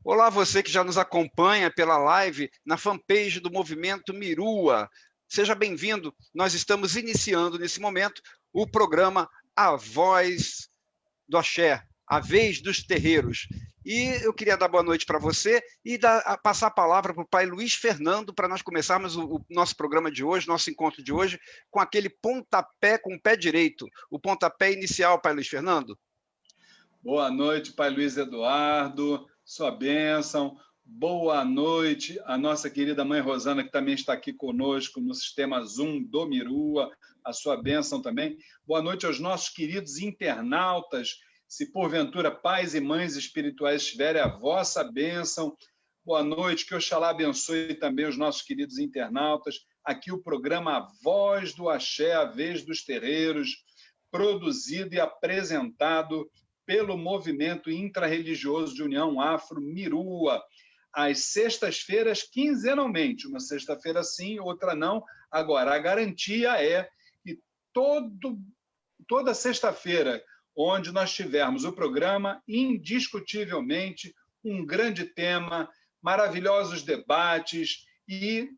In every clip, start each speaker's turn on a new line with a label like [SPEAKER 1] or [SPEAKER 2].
[SPEAKER 1] Olá, você que já nos acompanha pela live na fanpage do Movimento Mirua. Seja bem-vindo. Nós estamos iniciando nesse momento o programa A Voz do Axé, a vez dos terreiros. E eu queria dar boa noite para você e passar a palavra para o pai Luiz Fernando para nós começarmos o nosso programa de hoje, nosso encontro de hoje, com aquele pontapé com o pé direito, o pontapé inicial, pai Luiz Fernando.
[SPEAKER 2] Boa noite, pai Luiz Eduardo, sua bênção. Boa noite a nossa querida mãe Rosana, que também está aqui conosco no sistema Zoom do Mirua, a sua bênção também. Boa noite aos nossos queridos internautas, se porventura pais e mães espirituais tiverem a vossa bênção. Boa noite, que Oxalá abençoe também os nossos queridos internautas. Aqui o programa A Voz do Axé, a Vez dos Terreiros, produzido e apresentado pelo Movimento Intrarreligioso de União Afro Mirua, às sextas-feiras, quinzenalmente, uma sexta-feira sim, outra não. Agora, a garantia é que toda sexta-feira, onde nós tivermos o programa, indiscutivelmente, um grande tema, maravilhosos debates, e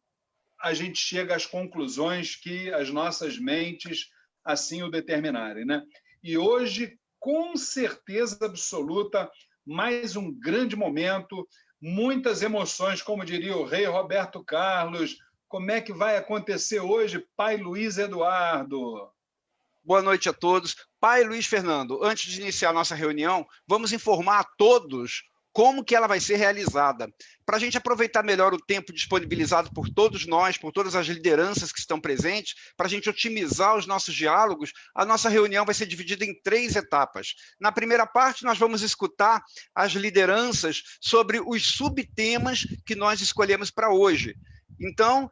[SPEAKER 2] a gente chega às conclusões que as nossas mentes assim o determinarem, né? E hoje, com certeza absoluta, mais um grande momento, muitas emoções, como diria o rei Roberto Carlos. Como é que vai acontecer hoje, pai Luiz Eduardo?
[SPEAKER 1] Boa noite a todos. Pai Luiz Fernando, antes de iniciar a nossa reunião, vamos informar a todos como que ela vai ser realizada. Para a gente aproveitar melhor o tempo disponibilizado por todos nós, por todas as lideranças que estão presentes, para a gente otimizar os nossos diálogos, a nossa reunião vai ser dividida em 3 etapas. Na primeira parte, nós vamos escutar as lideranças sobre os subtemas que nós escolhemos para hoje. Então,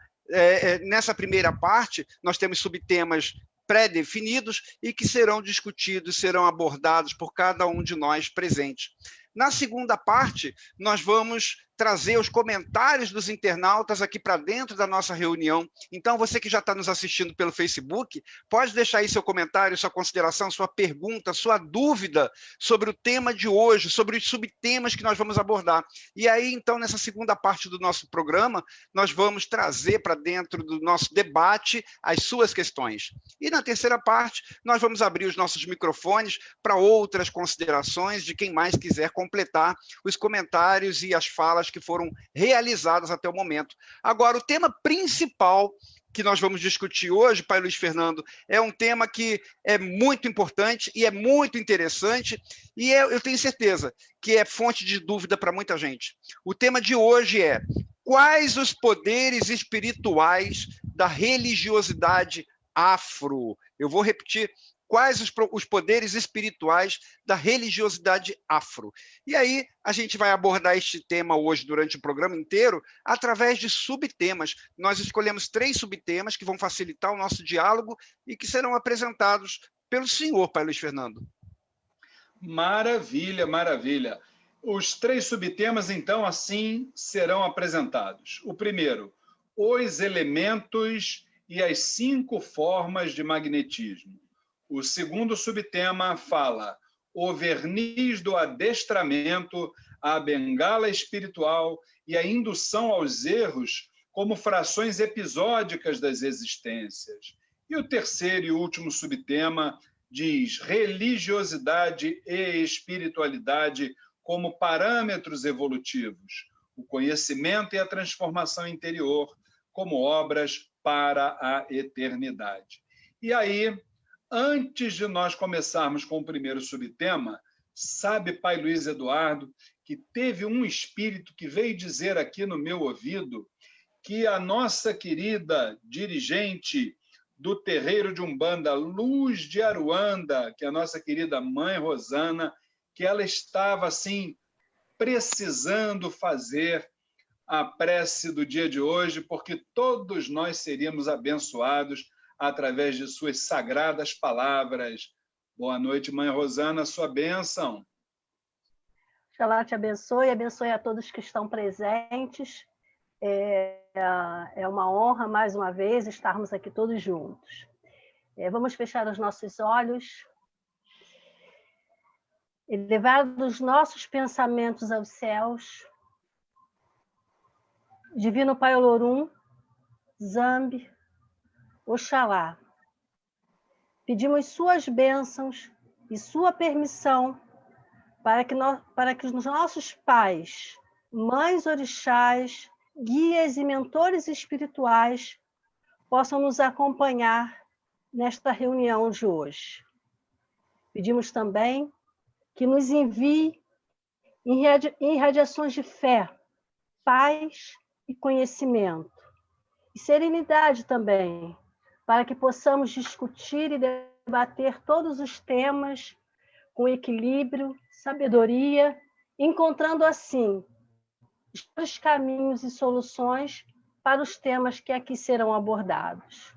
[SPEAKER 1] nessa primeira parte, nós temos subtemas pré-definidos e que serão discutidos, serão abordados por cada um de nós presentes. Na segunda parte, nós vamos trazer os comentários dos internautas aqui para dentro da nossa reunião. Então, você que já está nos assistindo pelo Facebook, pode deixar aí seu comentário, sua consideração, sua pergunta, sua dúvida sobre o tema de hoje, sobre os subtemas que nós vamos abordar. E aí, então, nessa segunda parte do nosso programa, nós vamos trazer para dentro do nosso debate as suas questões. E na terceira parte, nós vamos abrir os nossos microfones para outras considerações de quem mais quiser completar os comentários e as falas que foram realizadas até o momento. Agora, o tema principal que nós vamos discutir hoje, pai Luiz Fernando, é um tema que é muito importante e é muito interessante, e eu tenho certeza que é fonte de dúvida para muita gente. O tema de hoje é: quais os poderes espirituais da religiosidade afro? Eu vou repetir: quais os poderes espirituais da religiosidade afro? E aí, a gente vai abordar este tema hoje durante o programa inteiro através de subtemas. Nós escolhemos 3 subtemas que vão facilitar o nosso diálogo e que serão apresentados pelo senhor, pai Luiz Fernando.
[SPEAKER 2] Maravilha, maravilha. Os 3 subtemas, então, assim serão apresentados. O primeiro, os elementos e as 5 formas de magnetismo. O segundo subtema fala o verniz do adestramento, a bengala espiritual e a indução aos erros como frações episódicas das existências. E o terceiro e último subtema diz religiosidade e espiritualidade como parâmetros evolutivos, o conhecimento e a transformação interior como obras para a eternidade. E aí, antes de nós começarmos com o primeiro subtema, sabe, pai Luiz Eduardo, que teve um espírito que veio dizer aqui no meu ouvido que a nossa querida dirigente do terreiro de Umbanda, Luz de Aruanda, que é a nossa querida mãe Rosana, que ela estava, assim, precisando fazer a prece do dia de hoje, porque todos nós seríamos abençoados através de suas sagradas palavras. Boa noite, mãe Rosana, sua bênção.
[SPEAKER 3] Oxalá te abençoe, abençoe a todos que estão presentes. É uma honra, mais uma vez, estarmos aqui todos juntos. Vamos fechar os nossos olhos, elevar os nossos pensamentos aos céus. Divino Pai Olorum, Zambi, Oxalá, pedimos suas bênçãos e sua permissão para que os nossos pais, mães orixás, guias e mentores espirituais possam nos acompanhar nesta reunião de hoje. Pedimos também que nos envie irradiações de fé, paz e conhecimento, e serenidade também, para que possamos discutir e debater todos os temas com equilíbrio, sabedoria, encontrando assim os caminhos e soluções para os temas que aqui serão abordados.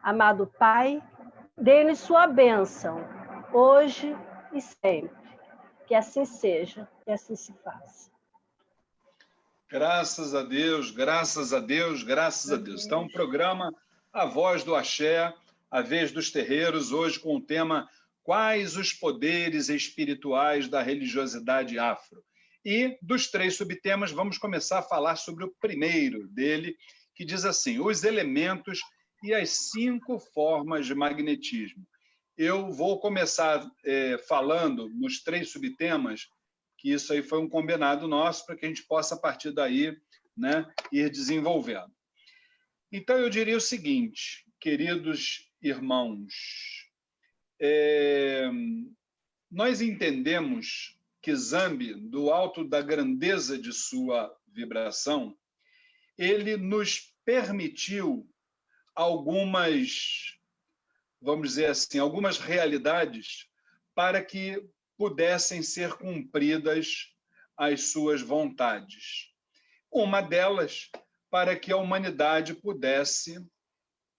[SPEAKER 3] Amado Pai, dê-nos sua bênção, hoje e sempre. Que assim seja, que assim se faça.
[SPEAKER 2] Graças a Deus, graças a Deus, graças a Deus. Então, o programa A Voz do Axé, a vez dos terreiros, hoje com o tema Quais os poderes espirituais da religiosidade afro? E dos 3 subtemas, vamos começar a falar sobre o primeiro dele, que diz assim, os elementos e as 5 formas de magnetismo. Eu vou começar falando nos 3 subtemas, que isso aí foi um combinado nosso, para que a gente possa, a partir daí, né, ir desenvolvendo. Então, eu diria o seguinte, queridos irmãos, nós entendemos que Zambi, do alto da grandeza de sua vibração, ele nos permitiu algumas, vamos dizer assim, algumas realidades para que pudessem ser cumpridas as suas vontades. Uma delas, para que a humanidade pudesse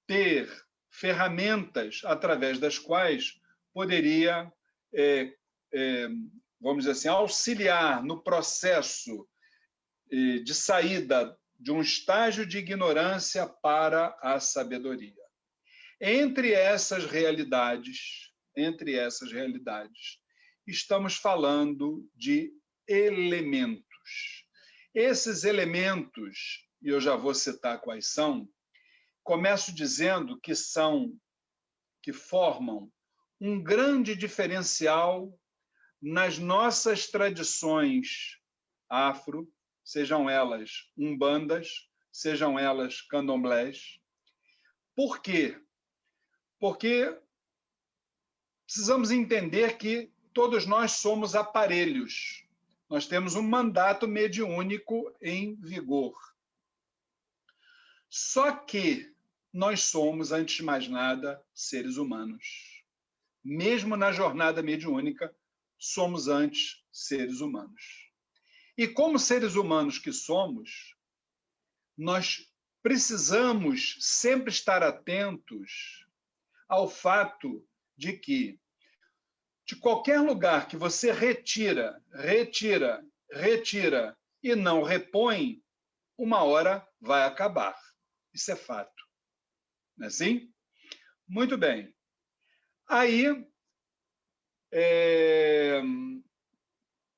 [SPEAKER 2] ter ferramentas através das quais poderia, vamos dizer assim, auxiliar no processo de saída de um estágio de ignorância para a sabedoria. Entre essas realidades, estamos falando de elementos. Esses elementos, e eu já vou citar quais são, começo dizendo que formam um grande diferencial nas nossas tradições afro, sejam elas umbandas, sejam elas candomblés. Por quê? Porque precisamos entender que todos nós somos aparelhos. Nós temos um mandato mediúnico em vigor. Só que nós somos, antes de mais nada, seres humanos. Mesmo na jornada mediúnica, somos antes seres humanos. E como seres humanos que somos, nós precisamos sempre estar atentos ao fato de que, de qualquer lugar que você retira e não repõe, uma hora vai acabar. Isso é fato. Não é assim? Muito bem. Aí,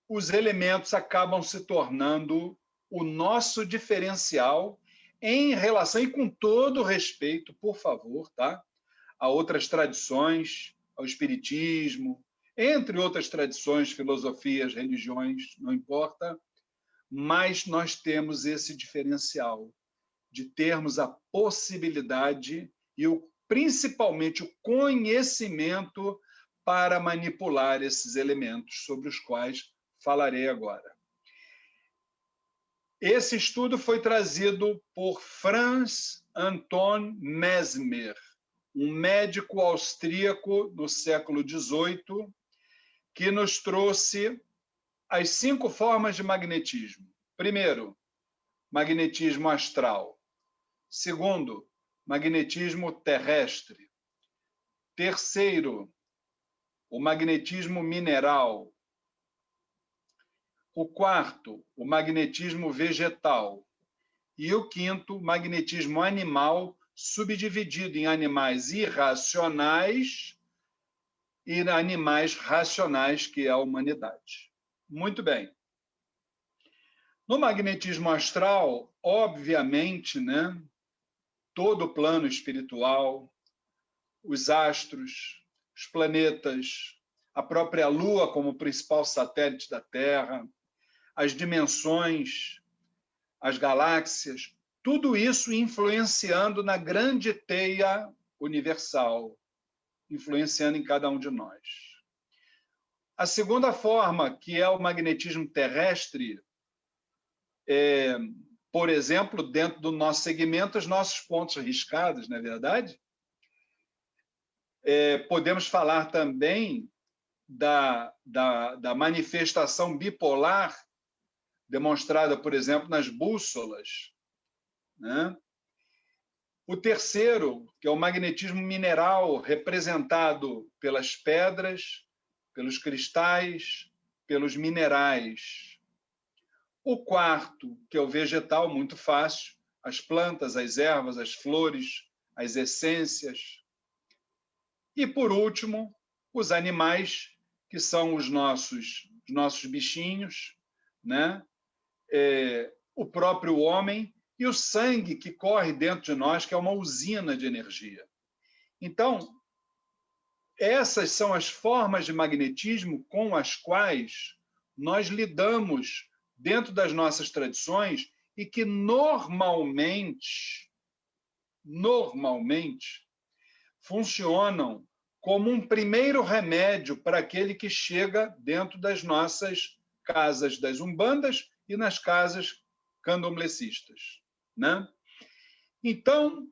[SPEAKER 2] os elementos acabam se tornando o nosso diferencial em relação, e com todo respeito, por favor, tá? A outras tradições, ao espiritismo, entre outras tradições, filosofias, religiões, não importa, mas nós temos esse diferencial de termos a possibilidade e principalmente o conhecimento para manipular esses elementos, sobre os quais falarei agora. Esse estudo foi trazido por Franz Anton Mesmer, um médico austríaco no século XVIII, que nos trouxe as 5 formas de magnetismo. Primeiro, magnetismo astral. Segundo, magnetismo terrestre. Terceiro, o magnetismo mineral. O quarto, o magnetismo vegetal. E o quinto, magnetismo animal, subdividido em animais irracionais e animais racionais, que é a humanidade. Muito bem. No magnetismo astral, obviamente, né, todo o plano espiritual, os astros, os planetas, a própria Lua como principal satélite da Terra, as dimensões, as galáxias, tudo isso influenciando na grande teia universal, influenciando em cada um de nós. A segunda forma, que é o magnetismo terrestre, por exemplo, dentro do nosso segmento, os nossos pontos riscados, não é verdade? Podemos falar também da manifestação bipolar demonstrada, por exemplo, nas bússolas, né? O terceiro, que é o magnetismo mineral, representado pelas pedras, pelos cristais, pelos minerais. O quarto, que é o vegetal, muito fácil, as plantas, as ervas, as flores, as essências. E, por último, os animais, que são os nossos bichinhos, né? O próprio homem e o sangue que corre dentro de nós, que é uma usina de energia. Então, essas são as formas de magnetismo com as quais nós lidamos dentro das nossas tradições e que normalmente funcionam como um primeiro remédio para aquele que chega dentro das nossas casas das umbandas e nas casas candomblecistas, né? Então,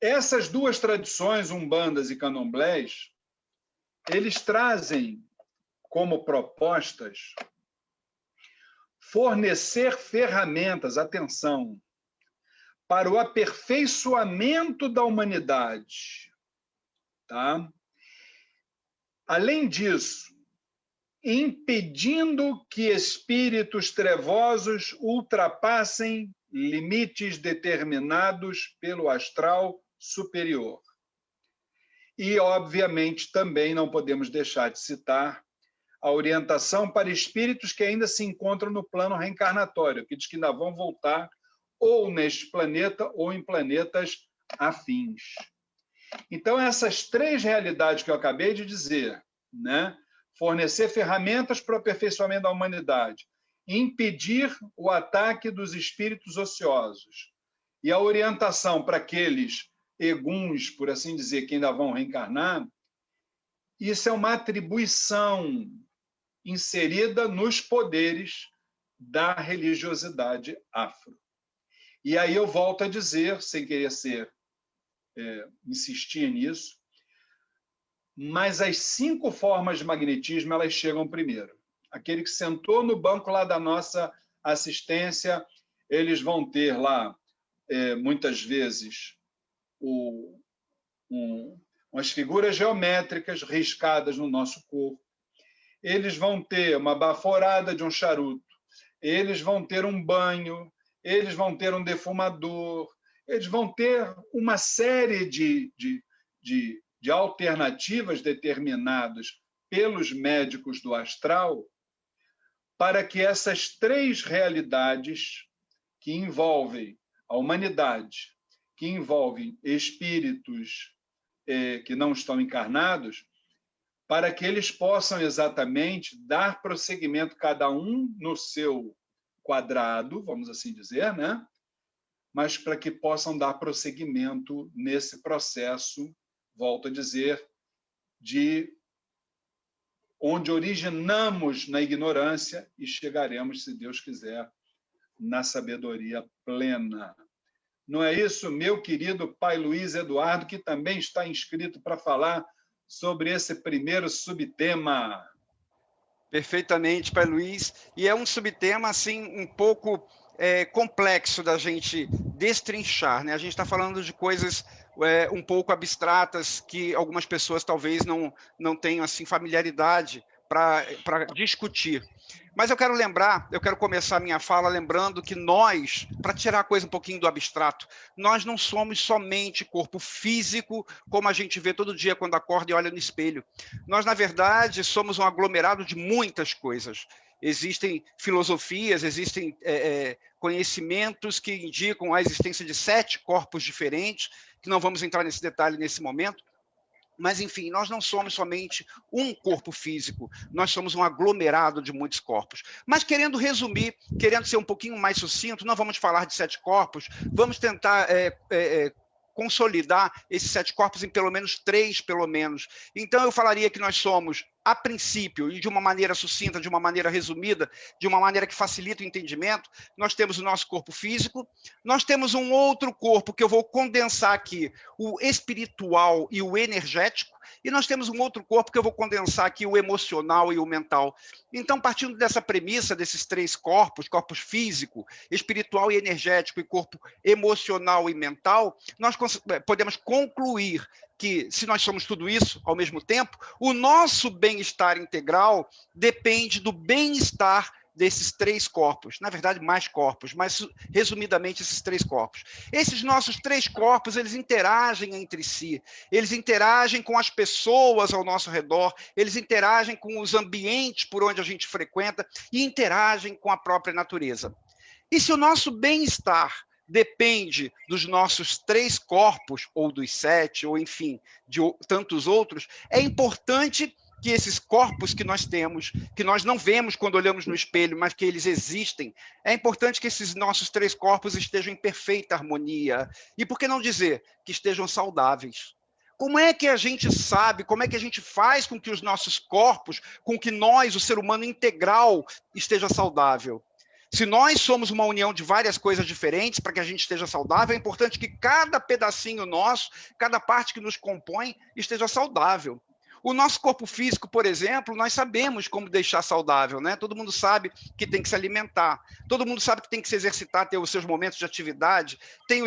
[SPEAKER 2] essas duas tradições, umbandas e candomblés, eles trazem como propostas fornecer ferramentas, atenção, para o aperfeiçoamento da humanidade, tá? Além disso, impedindo que espíritos trevosos ultrapassem limites determinados pelo astral superior. E, obviamente, também não podemos deixar de citar a orientação para espíritos que ainda se encontram no plano reencarnatório, que diz que ainda vão voltar ou neste planeta ou em planetas afins. Então, essas três realidades que eu acabei de dizer, né? Fornecer ferramentas para o aperfeiçoamento da humanidade, impedir o ataque dos espíritos ociosos e a orientação para aqueles eguns, por assim dizer, que ainda vão reencarnar, isso é uma atribuição inserida nos poderes da religiosidade afro. E aí eu volto a dizer, sem querer insistir nisso, mas as 5 formas de magnetismo, elas chegam primeiro. Aquele que sentou no banco lá da nossa assistência, eles vão ter lá, muitas vezes, umas figuras geométricas riscadas no nosso corpo. Eles vão ter uma baforada de um charuto. Eles vão ter um banho. Eles vão ter um defumador. Eles vão ter uma série de alternativas determinadas pelos médicos do astral para que essas 3 realidades que envolvem a humanidade, que envolvem espíritos que não estão encarnados, para que eles possam exatamente dar prosseguimento, cada um no seu quadrado, vamos assim dizer, né? Mas para que possam dar prosseguimento nesse processo, volto a dizer, de onde originamos na ignorância e chegaremos, se Deus quiser, na sabedoria plena. Não é isso, meu querido Pai Luiz Eduardo, que também está inscrito para falar sobre esse primeiro subtema?
[SPEAKER 1] Perfeitamente, Pai Luiz. E é um subtema assim um pouco complexo da gente destrinchar, né? A gente está falando de coisas um pouco abstratas que algumas pessoas talvez não tenham assim familiaridade, para discutir. Mas eu quero começar a minha fala lembrando que nós, para tirar a coisa um pouquinho do abstrato, nós não somos somente corpo físico, como a gente vê todo dia quando acorda e olha no espelho. Nós, na verdade, somos um aglomerado de muitas coisas. Existem filosofias, existem conhecimentos que indicam a existência de 7 corpos diferentes, que não vamos entrar nesse detalhe nesse momento. Mas, enfim, nós não somos somente um corpo físico, nós somos um aglomerado de muitos corpos. Mas, querendo resumir, querendo ser um pouquinho mais sucinto, não vamos falar de 7 corpos, vamos tentar consolidar esses 7 corpos em pelo menos 3, pelo menos. Então, eu falaria que nós somos, a princípio, e de uma maneira sucinta, de uma maneira resumida, de uma maneira que facilita o entendimento, nós temos o nosso corpo físico, nós temos um outro corpo que eu vou condensar aqui, o espiritual e o energético, e nós temos um outro corpo que eu vou condensar aqui, o emocional e o mental. Então, partindo dessa premissa, desses 3 corpos, corpos físico, espiritual e energético, e corpo emocional e mental, nós podemos concluir que, se nós somos tudo isso ao mesmo tempo, o nosso bem-estar integral depende do bem-estar desses 3 corpos, na verdade mais corpos, mas resumidamente esses 3 corpos. Esses nossos 3 corpos, eles interagem entre si, eles interagem com as pessoas ao nosso redor, eles interagem com os ambientes por onde a gente frequenta e interagem com a própria natureza. E se o nosso bem-estar depende dos nossos 3 corpos, ou dos 7, ou enfim, de tantos outros, é importante que esses corpos que nós temos, que nós não vemos quando olhamos no espelho, mas que eles existem, é importante que esses nossos 3 corpos estejam em perfeita harmonia. E por que não dizer que estejam saudáveis? Como é que a gente sabe, como é que a gente faz com que os nossos corpos, com que nós, o ser humano integral, esteja saudável? Se nós somos uma união de várias coisas diferentes para que a gente esteja saudável, é importante que cada pedacinho nosso, cada parte que nos compõe, esteja saudável. O nosso corpo físico, por exemplo, nós sabemos como deixar saudável, né? Todo mundo sabe que tem que se alimentar, todo mundo sabe que tem que se exercitar, ter os seus momentos de atividade, tem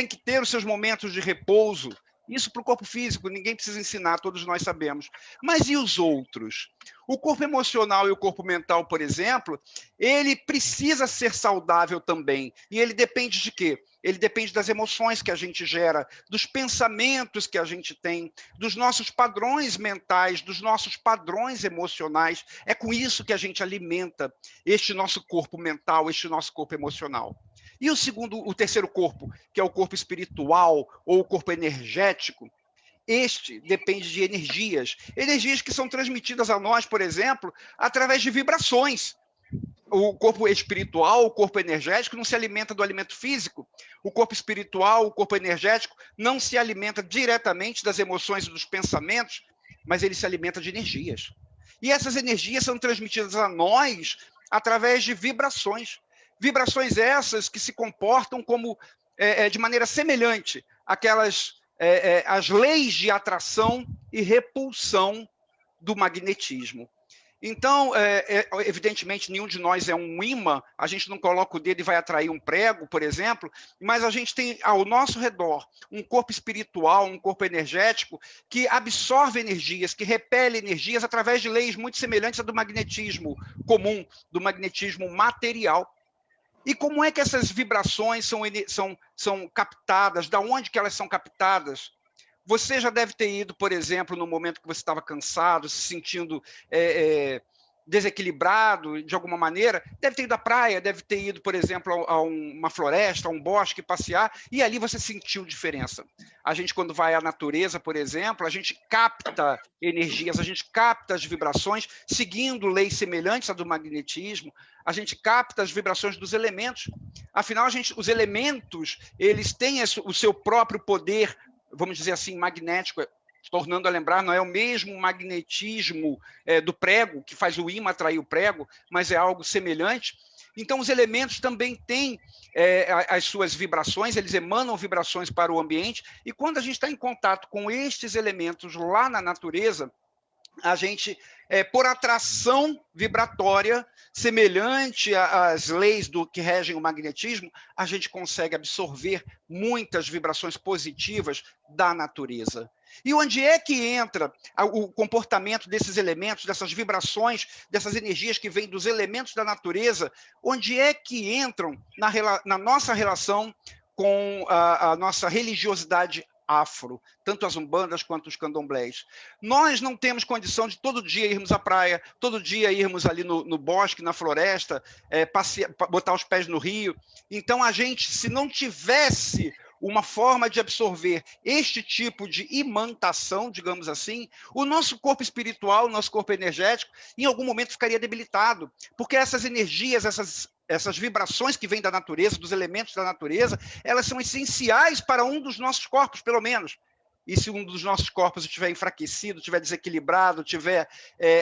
[SPEAKER 1] que ter os seus momentos de repouso. Isso para o corpo físico, ninguém precisa ensinar, todos nós sabemos. Mas e os outros? O corpo emocional e o corpo mental, por exemplo, ele precisa ser saudável também. E ele depende de quê? Ele depende das emoções que a gente gera, dos pensamentos que a gente tem, dos nossos padrões mentais, dos nossos padrões emocionais. É com isso que a gente alimenta este nosso corpo mental, este nosso corpo emocional. E o terceiro corpo, que é o corpo espiritual ou o corpo energético, este depende de energias que são transmitidas a nós, por exemplo, através de vibrações. O corpo espiritual, o corpo energético, não se alimenta do alimento físico. O corpo espiritual, o corpo energético, não se alimenta diretamente das emoções e dos pensamentos, mas ele se alimenta de energias. E essas energias são transmitidas a nós através de vibrações. Vibrações essas que se comportam como, de maneira semelhante àquelas as leis de atração e repulsão do magnetismo. Então, evidentemente, nenhum de nós é um imã, a gente não coloca o dedo e vai atrair um prego, por exemplo, mas a gente tem ao nosso redor um corpo espiritual, um corpo energético, que absorve energias, que repele energias através de leis muito semelhantes à do magnetismo comum, do magnetismo material. E como é que essas vibrações são captadas? Da onde que elas são captadas? Você já deve ter ido, por exemplo, no momento que você estava cansado, se sentindo desequilibrado de alguma maneira, deve ter ido à praia, deve ter ido, por exemplo, a uma floresta, a um bosque, passear, e ali você sentiu diferença. A gente, quando vai à natureza, por exemplo, a gente capta energias, a gente capta as vibrações, seguindo leis semelhantes à do magnetismo, a gente capta as vibrações dos elementos. Afinal, os elementos, eles têm o seu próprio poder, vamos dizer assim, magnético, tornando a lembrar, não é o mesmo magnetismo do prego, que faz o ímã atrair o prego, mas é algo semelhante. Então, os elementos também têm as suas vibrações, eles emanam vibrações para o ambiente, e quando a gente está em contato com estes elementos lá na natureza, a gente, por atração vibratória, semelhante às leis que regem o magnetismo, a gente consegue absorver muitas vibrações positivas da natureza. E onde é que entra o comportamento desses elementos, dessas vibrações, dessas energias que vêm dos elementos da natureza? Onde é que entram na nossa relação com a nossa religiosidade afro, tanto as umbandas quanto os candomblés? Nós não temos condição de todo dia irmos à praia, todo dia irmos ali no bosque, na floresta, botar os pés no rio. Então, a gente, se não tivesse uma forma de absorver este tipo de imantação, digamos assim, o nosso corpo espiritual, o nosso corpo energético, em algum momento ficaria debilitado, porque essas energias, essas vibrações que vêm da natureza, dos elementos da natureza, elas são essenciais para um dos nossos corpos, pelo menos. E se um dos nossos corpos estiver enfraquecido, estiver desequilibrado, estiver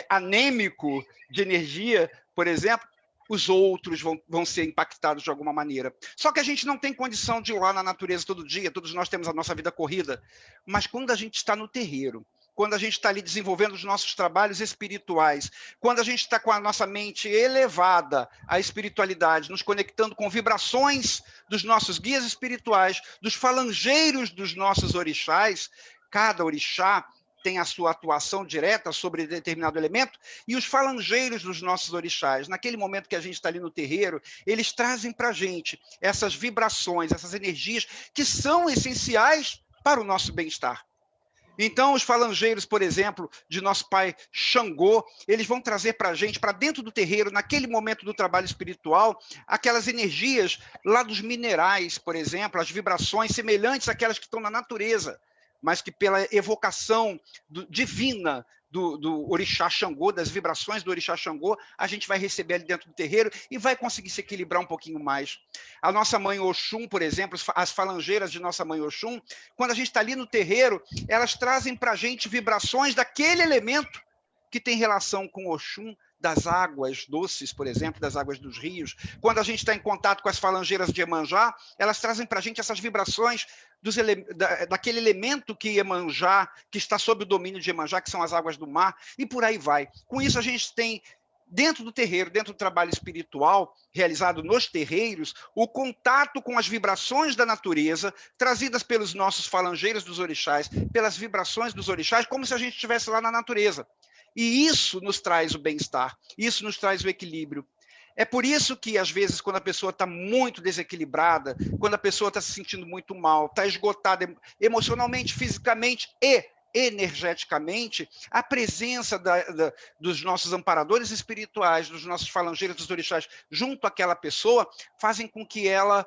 [SPEAKER 1] anêmico de energia, por exemplo, os outros vão ser impactados de alguma maneira. Só que a gente não tem condição de ir lá na natureza todo dia, todos nós temos a nossa vida corrida, mas quando a gente está no terreiro, quando a gente está ali desenvolvendo os nossos trabalhos espirituais, quando a gente está com a nossa mente elevada à espiritualidade, nos conectando com vibrações dos nossos guias espirituais, dos falangeiros dos nossos orixás, cada orixá tem a sua atuação direta sobre determinado elemento, e os falangeiros dos nossos orixás, naquele momento que a gente está ali no terreiro, eles trazem para a gente essas vibrações, essas energias que são essenciais para o nosso bem-estar. Então, os falangeiros, por exemplo, de nosso pai Xangô, eles vão trazer para a gente, para dentro do terreiro, naquele momento do trabalho espiritual, aquelas energias lá dos minerais, por exemplo, as vibrações semelhantes àquelas que estão na natureza, mas que pela evocação divina do orixá Xangô, das vibrações do orixá Xangô, a gente vai receber ali dentro do terreiro e vai conseguir se equilibrar um pouquinho mais. A nossa mãe Oxum, por exemplo, as falangeiras de nossa mãe Oxum, quando a gente está ali no terreiro, elas trazem para a gente vibrações daquele elemento que tem relação com Oxum, das águas doces, por exemplo, das águas dos rios. Quando a gente está em contato com as falangeiras de Iemanjá, elas trazem para a gente essas vibrações daquele elemento que Iemanjá, que está sob o domínio de Iemanjá, que são as águas do mar, e por aí vai. Com isso, a gente tem, dentro do terreiro, dentro do trabalho espiritual realizado nos terreiros, o contato com as vibrações da natureza, trazidas pelos nossos falangeiros dos orixás, pelas vibrações dos orixás, como se a gente estivesse lá na natureza. E isso nos traz o bem-estar, isso nos traz o equilíbrio. É por isso que, às vezes, quando a pessoa está muito desequilibrada, quando a pessoa está se sentindo muito mal, está esgotada emocionalmente, fisicamente e energeticamente, a presença dos nossos amparadores espirituais, dos nossos falangeiros, dos orixás, junto àquela pessoa, fazem com que ela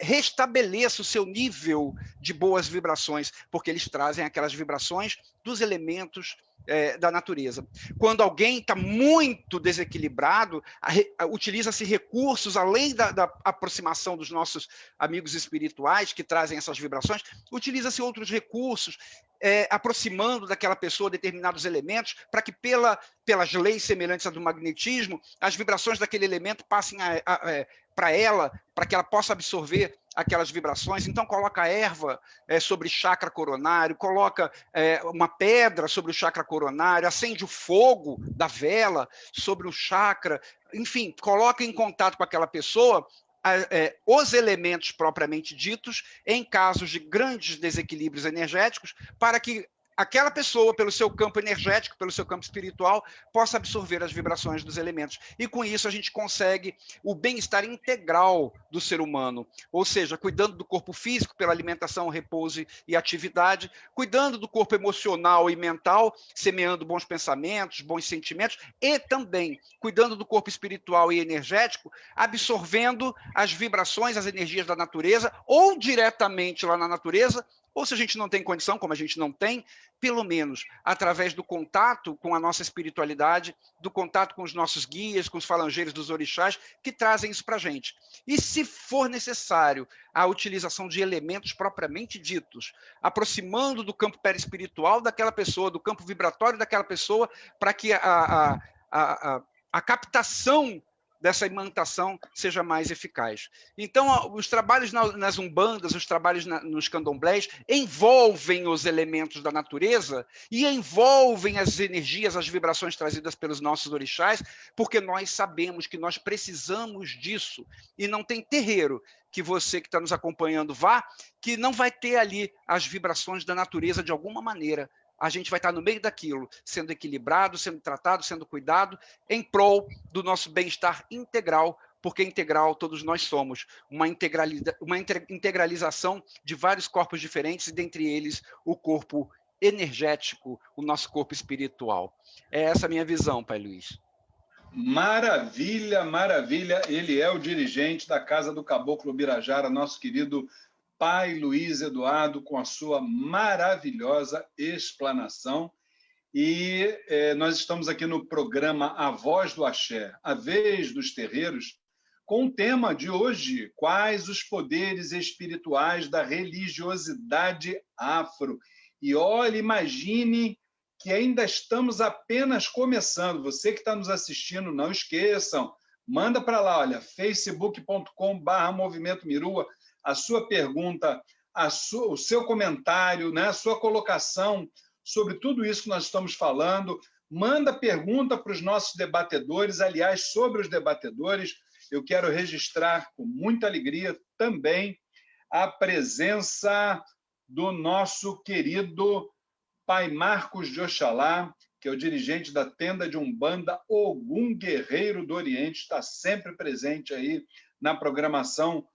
[SPEAKER 1] restabeleça o seu nível de boas vibrações, porque eles trazem aquelas vibrações dos elementos da natureza. Quando alguém está muito desequilibrado, utiliza-se recursos, além da aproximação dos nossos amigos espirituais, que trazem essas vibrações, utiliza-se outros recursos, aproximando daquela pessoa determinados elementos, para que pelas leis semelhantes à do magnetismo, as vibrações daquele elemento passem para ela, para que ela possa absorver aquelas vibrações. Então coloca a erva sobre chakra coronário, coloca uma pedra sobre o chakra coronário, acende o fogo da vela sobre o chakra, enfim, coloca em contato com aquela pessoa os elementos propriamente ditos, em casos de grandes desequilíbrios energéticos, para que aquela pessoa, pelo seu campo energético, pelo seu campo espiritual, possa absorver as vibrações dos elementos. E com isso a gente consegue o bem-estar integral do ser humano, ou seja, cuidando do corpo físico pela alimentação, repouso e atividade, cuidando do corpo emocional e mental, semeando bons pensamentos, bons sentimentos, e também cuidando do corpo espiritual e energético, absorvendo as vibrações, as energias da natureza, ou diretamente lá na natureza, ou se a gente não tem condição, como a gente não tem, pelo menos através do contato com a nossa espiritualidade, do contato com os nossos guias, com os falangeiros dos orixás, que trazem isso para a gente. E se for necessário a utilização de elementos propriamente ditos, aproximando do campo perispiritual daquela pessoa, do campo vibratório daquela pessoa, para que a captação dessa imantação seja mais eficaz. Então, os trabalhos nas umbandas, os trabalhos nos candomblés envolvem os elementos da natureza e envolvem as energias, as vibrações trazidas pelos nossos orixás, porque nós sabemos que nós precisamos disso. E não tem terreiro que você que está nos acompanhando vá, que não vai ter ali as vibrações da natureza de alguma maneira. A gente vai estar no meio daquilo, sendo equilibrado, sendo tratado, sendo cuidado, em prol do nosso bem-estar integral, porque integral todos nós somos, uma integralização de vários corpos diferentes, e dentre eles o corpo energético, o nosso corpo espiritual. É essa a minha visão, Pai Luiz.
[SPEAKER 2] Maravilha, maravilha. Ele é o dirigente da Casa do Caboclo Birajara, nosso querido Pai Luiz Eduardo, com a sua maravilhosa explanação. E nós estamos aqui no programa A Voz do Axé, a vez dos terreiros, com o tema de hoje: quais os poderes espirituais da religiosidade afro? E olha, imagine que ainda estamos apenas começando. Você que está nos assistindo, não esqueçam, manda para lá, olha, facebook.com/Movimento Mirua, a sua pergunta, o seu comentário, né, a sua colocação sobre tudo isso que nós estamos falando. Manda pergunta para os nossos debatedores. Aliás, sobre os debatedores, eu quero registrar com muita alegria também a presença do nosso querido Pai Marcos de Oxalá, que é o dirigente da tenda de Umbanda Ogum Guerreiro do Oriente, está sempre presente aí na programação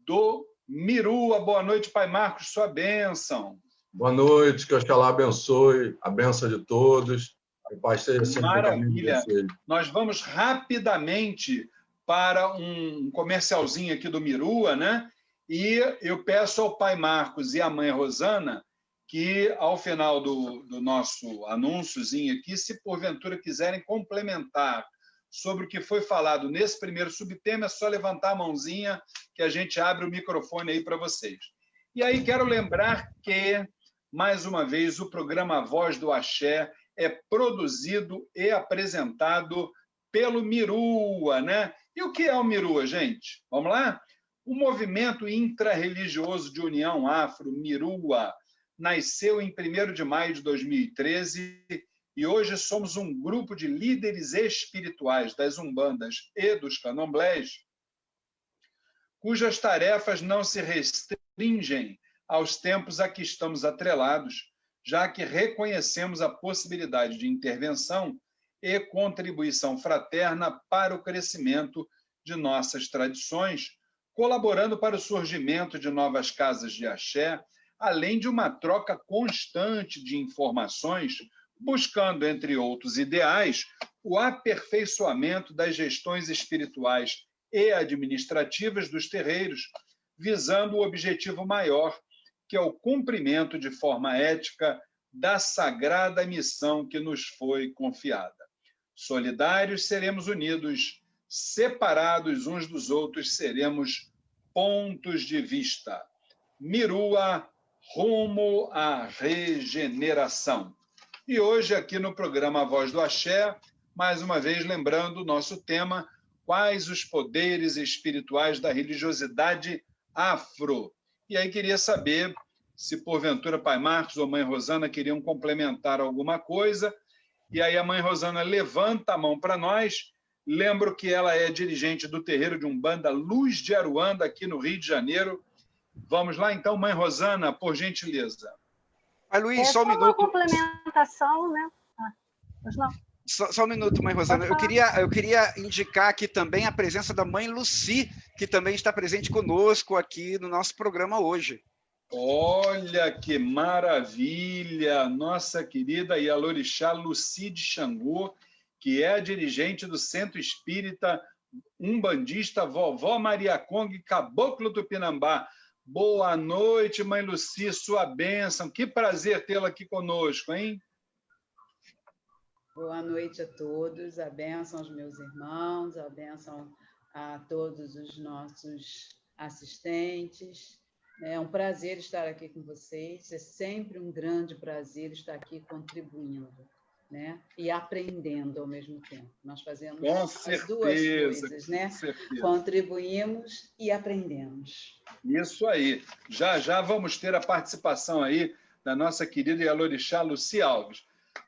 [SPEAKER 2] do Mirua. Boa noite, Pai Marcos, sua bênção.
[SPEAKER 4] Boa noite, que Oxalá abençoe, a bênção de todos. Que o Pai seja sempre caminho de vocês.
[SPEAKER 2] Nós vamos rapidamente para um comercialzinho aqui do Mirua, né? E eu peço ao Pai Marcos e à Mãe Rosana que, ao final do nosso anúnciozinho aqui, se porventura quiserem complementar sobre o que foi falado nesse primeiro subtema, é só levantar a mãozinha que a gente abre o microfone aí para vocês. E aí quero lembrar que, mais uma vez, o programa A Voz do Axé é produzido e apresentado pelo Mirua, né? E o que é o Mirua, gente? Vamos lá? O movimento intrarreligioso de união afro, Mirua, nasceu em 1º de maio de 2013 e hoje somos um grupo de líderes espirituais das umbandas e dos candomblés, cujas tarefas não se restringem aos tempos a que estamos atrelados, já que reconhecemos a possibilidade de intervenção e contribuição fraterna para o crescimento de nossas tradições, colaborando para o surgimento de novas casas de axé, além de uma troca constante de informações, buscando, entre outros ideais, o aperfeiçoamento das gestões espirituais e administrativas dos terreiros, visando o objetivo maior, que é o cumprimento de forma ética da sagrada missão que nos foi confiada. Solidários seremos unidos, separados uns dos outros seremos pontos de vista. Mirua, rumo à regeneração. E hoje, aqui no programa A Voz do Axé, mais uma vez lembrando o nosso tema: quais os poderes espirituais da religiosidade afro? E aí queria saber se, porventura, Pai Marcos ou Mãe Rosana queriam complementar alguma coisa. E aí a Mãe Rosana levanta a mão para nós. Lembro que ela é dirigente do terreiro de Umbanda Luz de Aruanda, aqui no Rio de Janeiro. Vamos lá, então, Mãe Rosana, por gentileza.
[SPEAKER 1] Luiz, só um minuto.
[SPEAKER 3] Uma complementação, né? Não.
[SPEAKER 1] Só um minuto, Mãe Rosana. Eu queria indicar aqui também a presença da Mãe Luci, que também está presente conosco aqui no nosso programa hoje.
[SPEAKER 2] Olha que maravilha! Nossa querida Ialorixá Luci de Xangô, que é a dirigente do Centro Espírita Umbandista Vovó Maria Kong, Caboclo Tupinambá. Boa noite, Mãe Luci, sua bênção. Que prazer tê-la aqui conosco, hein?
[SPEAKER 5] Boa noite a todos, a bênção aos meus irmãos, a bênção a todos os nossos assistentes. É um prazer estar aqui com vocês, é sempre um grande prazer estar aqui contribuindo. né? E aprendendo ao mesmo tempo. Nós fazemos
[SPEAKER 2] as
[SPEAKER 5] duas coisas, né?
[SPEAKER 2] Certeza.
[SPEAKER 5] Contribuímos e aprendemos.
[SPEAKER 2] Isso aí. Já já vamos ter a participação aí da nossa querida Yalorixá Luci Alves.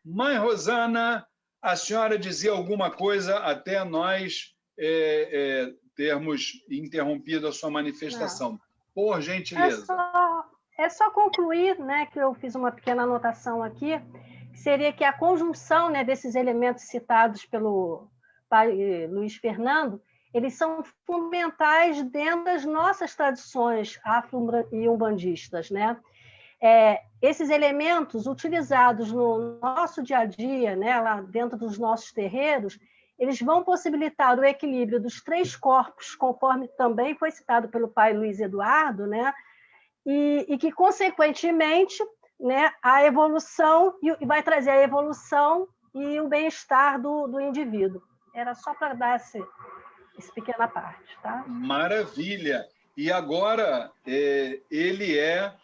[SPEAKER 2] Mãe Rosana, a senhora dizia alguma coisa até nós termos interrompido a sua manifestação.
[SPEAKER 3] Não.
[SPEAKER 2] Por gentileza.
[SPEAKER 3] É só concluir, né, que eu fiz uma pequena anotação aqui, que seria que a conjunção, né, desses elementos citados pelo pai Luiz Fernando, eles são fundamentais dentro das nossas tradições afro- e umbandistas, né? Esses elementos utilizados no nosso dia a dia, né, lá dentro dos nossos terreiros, eles vão possibilitar o equilíbrio dos 3 corpos, conforme também foi citado pelo pai Luiz Eduardo, né? E que, consequentemente, né, a evolução, e vai trazer a evolução e o bem-estar do indivíduo. Era só para dar essa pequena parte. Tá?
[SPEAKER 2] Maravilha! E agora ele é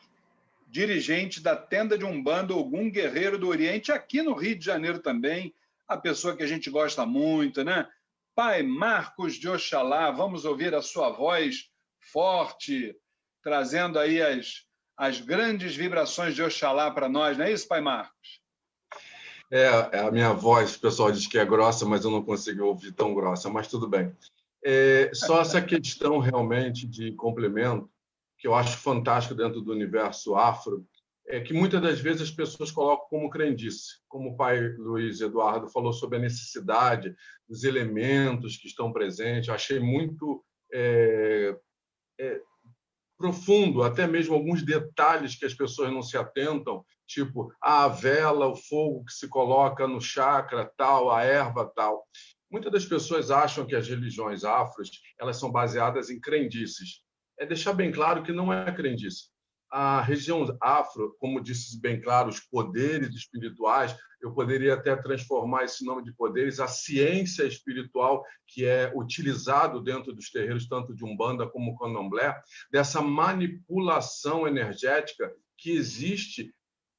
[SPEAKER 2] dirigente da tenda de Umbanda Ogum Guerreiro do Oriente, aqui no Rio de Janeiro também, a pessoa que a gente gosta muito, né? Pai Marcos de Oxalá, vamos ouvir a sua voz forte, trazendo aí as grandes vibrações de Oxalá para nós, não é isso, Pai Marcos?
[SPEAKER 4] A minha voz, o pessoal diz que é grossa, mas eu não consigo ouvir tão grossa, mas tudo bem. Só essa questão realmente de complemento, que eu acho fantástico dentro do universo afro, é que muitas das vezes as pessoas colocam como crendice, como o pai Luiz Eduardo falou sobre a necessidade dos elementos que estão presentes. Eu achei muito profundo, até mesmo alguns detalhes que as pessoas não se atentam, tipo a vela, o fogo que se coloca no chakra tal, a erva tal. Muitas das pessoas acham que as religiões afros elas são baseadas em crendices. É deixar bem claro que não é crendice. A religião afro, como disse bem claro, os poderes espirituais, eu poderia até transformar esse nome de poderes, a ciência espiritual que é utilizado dentro dos terreiros, tanto de Umbanda como Candomblé, dessa manipulação energética que existe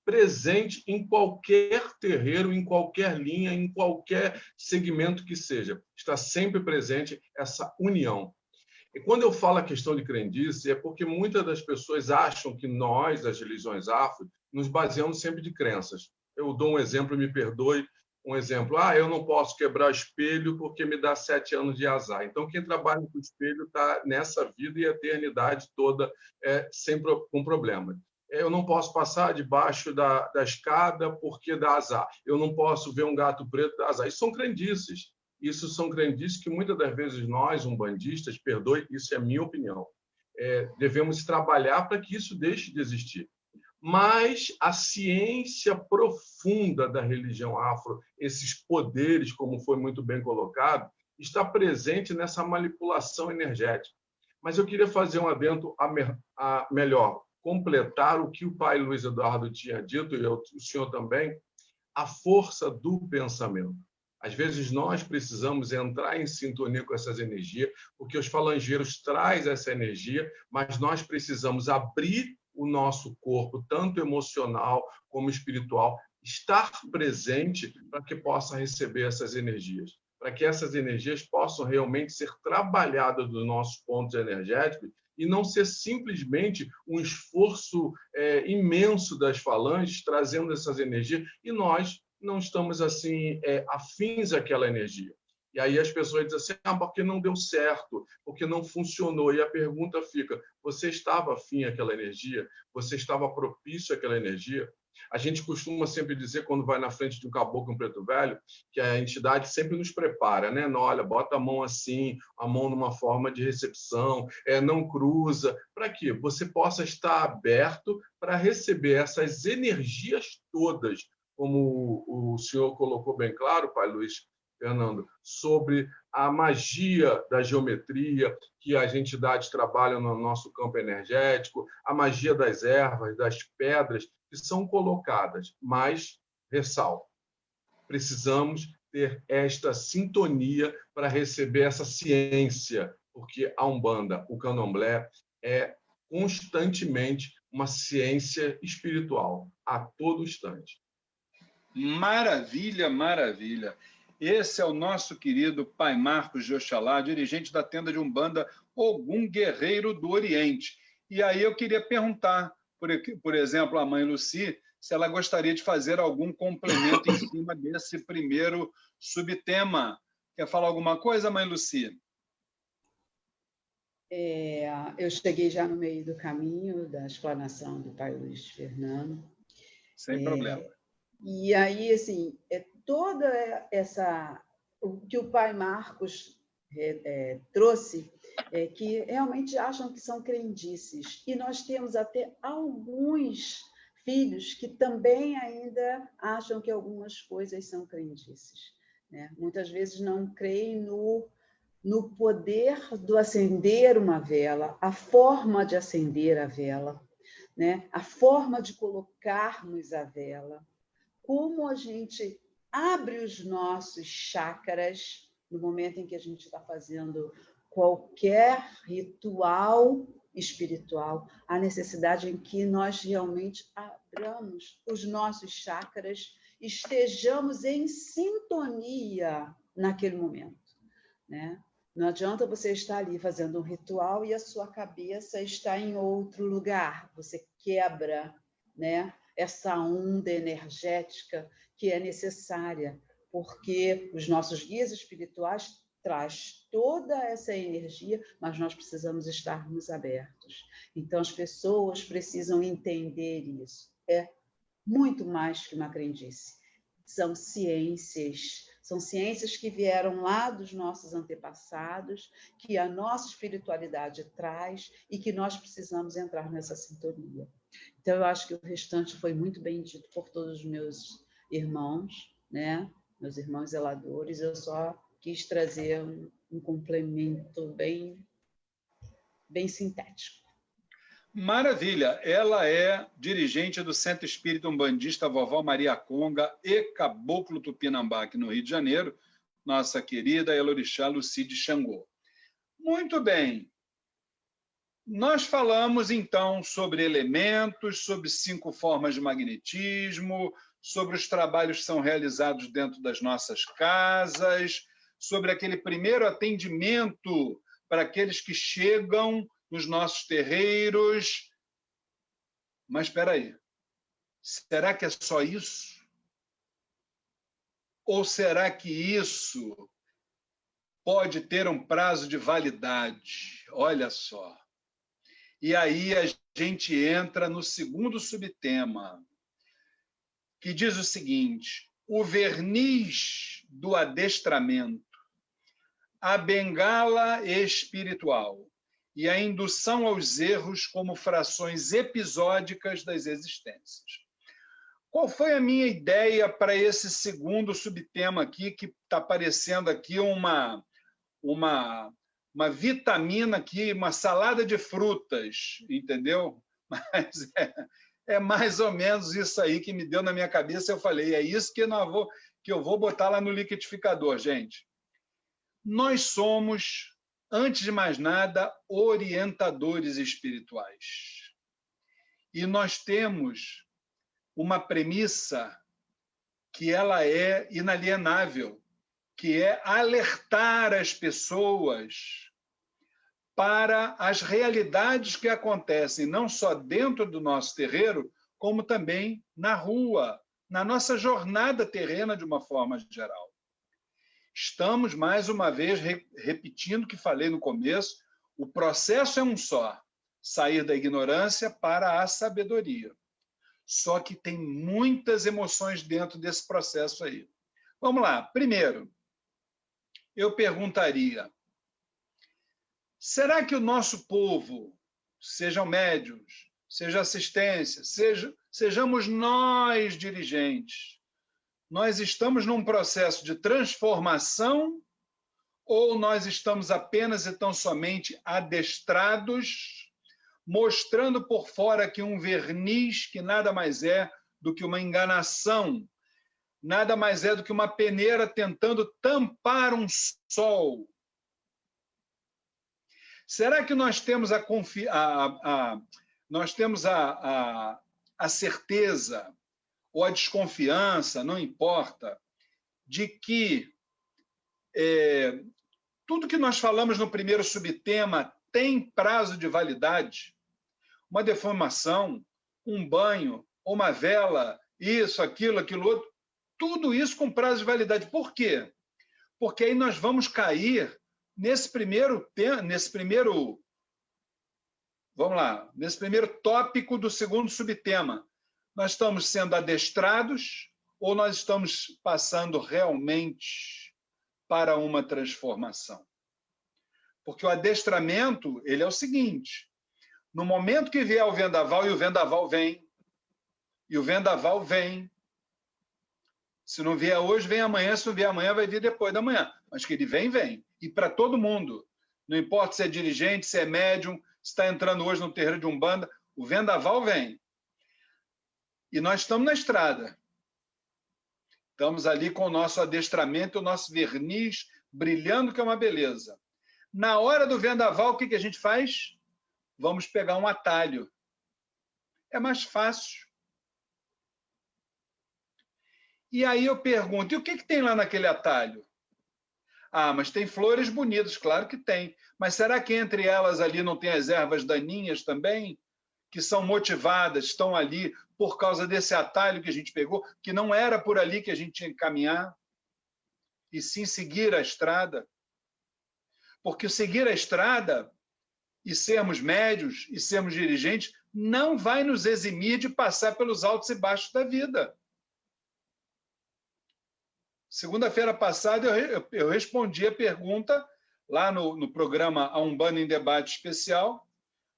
[SPEAKER 4] presente em qualquer terreiro, em qualquer linha, em qualquer segmento que seja. Está sempre presente essa união. E quando eu falo a questão de crendice, é porque muitas das pessoas acham que nós, as religiões afro, nos baseamos sempre de crenças. Eu dou um exemplo, me perdoe, um exemplo. Eu não posso quebrar espelho porque me dá 7 anos de azar. Então, quem trabalha com espelho está nessa vida e a eternidade toda sempre com problema. Eu não posso passar debaixo da escada porque dá azar. Eu não posso ver um gato preto, dá azar. Isso são crendices. Isso são crendices que muitas das vezes nós, umbandistas, perdoe, isso é a minha opinião, devemos trabalhar para que isso deixe de existir. Mas a ciência profunda da religião afro, esses poderes, como foi muito bem colocado, está presente nessa manipulação energética. Mas eu queria fazer um adendo melhor, completar o que o pai Luiz Eduardo tinha dito, e o senhor também, a força do pensamento. Às vezes nós precisamos entrar em sintonia com essas energias, porque os falangeiros trazem essa energia, mas nós precisamos abrir o nosso corpo, tanto emocional como espiritual, estar presente para que possa receber essas energias, para que essas energias possam realmente ser trabalhadas dos nossos pontos energéticos e não ser simplesmente um esforço imenso das falanges trazendo essas energias e nós não estamos assim afins àquela energia. E aí as pessoas dizem assim, porque não deu certo, porque não funcionou. E a pergunta fica, você estava afim àquela energia? Você estava propício àquela energia? A gente costuma sempre dizer, quando vai na frente de um caboclo, um preto velho, que a entidade sempre nos prepara, né? Não, olha, bota a mão assim, a mão numa forma de recepção, não cruza, para que você possa estar aberto para receber essas energias todas, como o senhor colocou bem claro, pai Luiz Fernando, sobre a magia da geometria que as entidades trabalham no nosso campo energético, a magia das ervas, das pedras que são colocadas. Mas, ressalto, precisamos ter esta sintonia para receber essa ciência, porque a Umbanda, o Candomblé, é constantemente uma ciência espiritual, a todo instante.
[SPEAKER 2] Maravilha, maravilha. Esse é o nosso querido Pai Marcos de Oxalá, dirigente da tenda de Umbanda Ogum Guerreiro do Oriente. E aí eu queria perguntar, por exemplo, à mãe Lucy, se ela gostaria de fazer algum complemento em cima desse primeiro subtema. Quer falar alguma coisa, mãe Lucy?
[SPEAKER 5] Eu cheguei já no meio do caminho da explanação do pai Luiz Fernando.
[SPEAKER 2] Sem problema.
[SPEAKER 5] E aí, assim, toda essa... O que o pai Marcos trouxe, que realmente acham que são crendices. E nós temos até alguns filhos que também ainda acham que algumas coisas são crendices, né? Muitas vezes não creem no poder do acender uma vela, a forma de acender a vela, né? A forma de colocarmos a vela, como a gente abre os nossos chakras no momento em que a gente está fazendo qualquer ritual espiritual, a necessidade em que nós realmente abramos os nossos chakras, estejamos em sintonia naquele momento, né? Não adianta você estar ali fazendo um ritual e a sua cabeça está em outro lugar. Você quebra, né, essa onda energética que é necessária, porque os nossos guias espirituais traz toda essa energia, mas nós precisamos estarmos abertos. Então, as pessoas precisam entender isso. É muito mais que uma crendice. São ciências que vieram lá dos nossos antepassados, que a nossa espiritualidade traz e que nós precisamos entrar nessa sintonia. Então, eu acho que o restante foi muito bem dito por todos os meus irmãos, né? Meus irmãos zeladores. Eu só quis trazer um complemento bem sintético.
[SPEAKER 2] Maravilha! Ela é dirigente do Centro Espírita Umbandista Vovó Maria Conga e Caboclo Tupinambá, aqui no Rio de Janeiro, nossa querida Elorixá Lucy de Xangô. Muito bem. Nós falamos, então, sobre elementos, sobre 5 formas de magnetismo, sobre os trabalhos que são realizados dentro das nossas casas, sobre aquele primeiro atendimento para aqueles que chegam nos nossos terreiros. Mas espera aí, será que é só isso? Ou será que isso pode ter um prazo de validade? Olha só. E aí a gente entra no segundo subtema, que diz o seguinte: o verniz do adestramento, a bengala espiritual e a indução aos erros como frações episódicas das existências. Qual foi a minha ideia para esse segundo subtema aqui, que está parecendo aqui uma vitamina aqui, uma salada de frutas, entendeu? Mas é mais ou menos isso aí que me deu na minha cabeça. Eu falei, é isso que eu vou botar lá no liquidificador, gente. Nós somos, antes de mais nada, orientadores espirituais. E nós temos uma premissa que ela é inalienável, que é alertar as pessoas para as realidades que acontecem não só dentro do nosso terreiro, como também na rua, na nossa jornada terrena de uma forma geral. Estamos, mais uma vez, repetindo o que falei no começo, o processo é um só, sair da ignorância para a sabedoria. Só que tem muitas emoções dentro desse processo aí. Vamos lá. Primeiro, eu perguntaria, será que o nosso povo, sejam médiuns, seja assistência, sejamos nós dirigentes, nós estamos num processo de transformação ou nós estamos apenas e tão somente adestrados, mostrando por fora aqui um verniz que nada mais é do que uma enganação, nada mais é do que uma peneira tentando tampar um sol? Será que nós temos a certeza ou a desconfiança, não importa, de que tudo que nós falamos no primeiro subtema tem prazo de validade. Uma defumação, um banho, uma vela, isso, aquilo outro, tudo isso com prazo de validade. Por quê? Porque aí nós vamos cair nesse primeiro tópico do segundo subtema. Nós estamos sendo adestrados ou nós estamos passando realmente para uma transformação? Porque o adestramento, ele é o seguinte: no momento que vier o vendaval, e o vendaval vem, se não vier hoje, vem amanhã, se não vier amanhã, vai vir depois da manhã, mas que ele vem, vem, e para todo mundo, não importa se é dirigente, se é médium, se está entrando hoje no terreiro de Umbanda, o vendaval vem. E nós estamos na estrada. Estamos ali com o nosso adestramento, o nosso verniz brilhando, que é uma beleza. Na hora do vendaval, o que a gente faz? Vamos pegar um atalho. É mais fácil. E aí eu pergunto, e o que tem lá naquele atalho? Ah, mas tem flores bonitas, claro que tem. Mas será que entre elas ali não tem as ervas daninhas também? Que são motivadas, estão ali por causa desse atalho que a gente pegou, que não era por ali que a gente tinha que caminhar, e sim seguir a estrada. Porque seguir a estrada e sermos médios e sermos dirigentes não vai nos eximir de passar pelos altos e baixos da vida. Segunda-feira passada eu respondi a pergunta lá no programa A Umbanda em Debate Especial,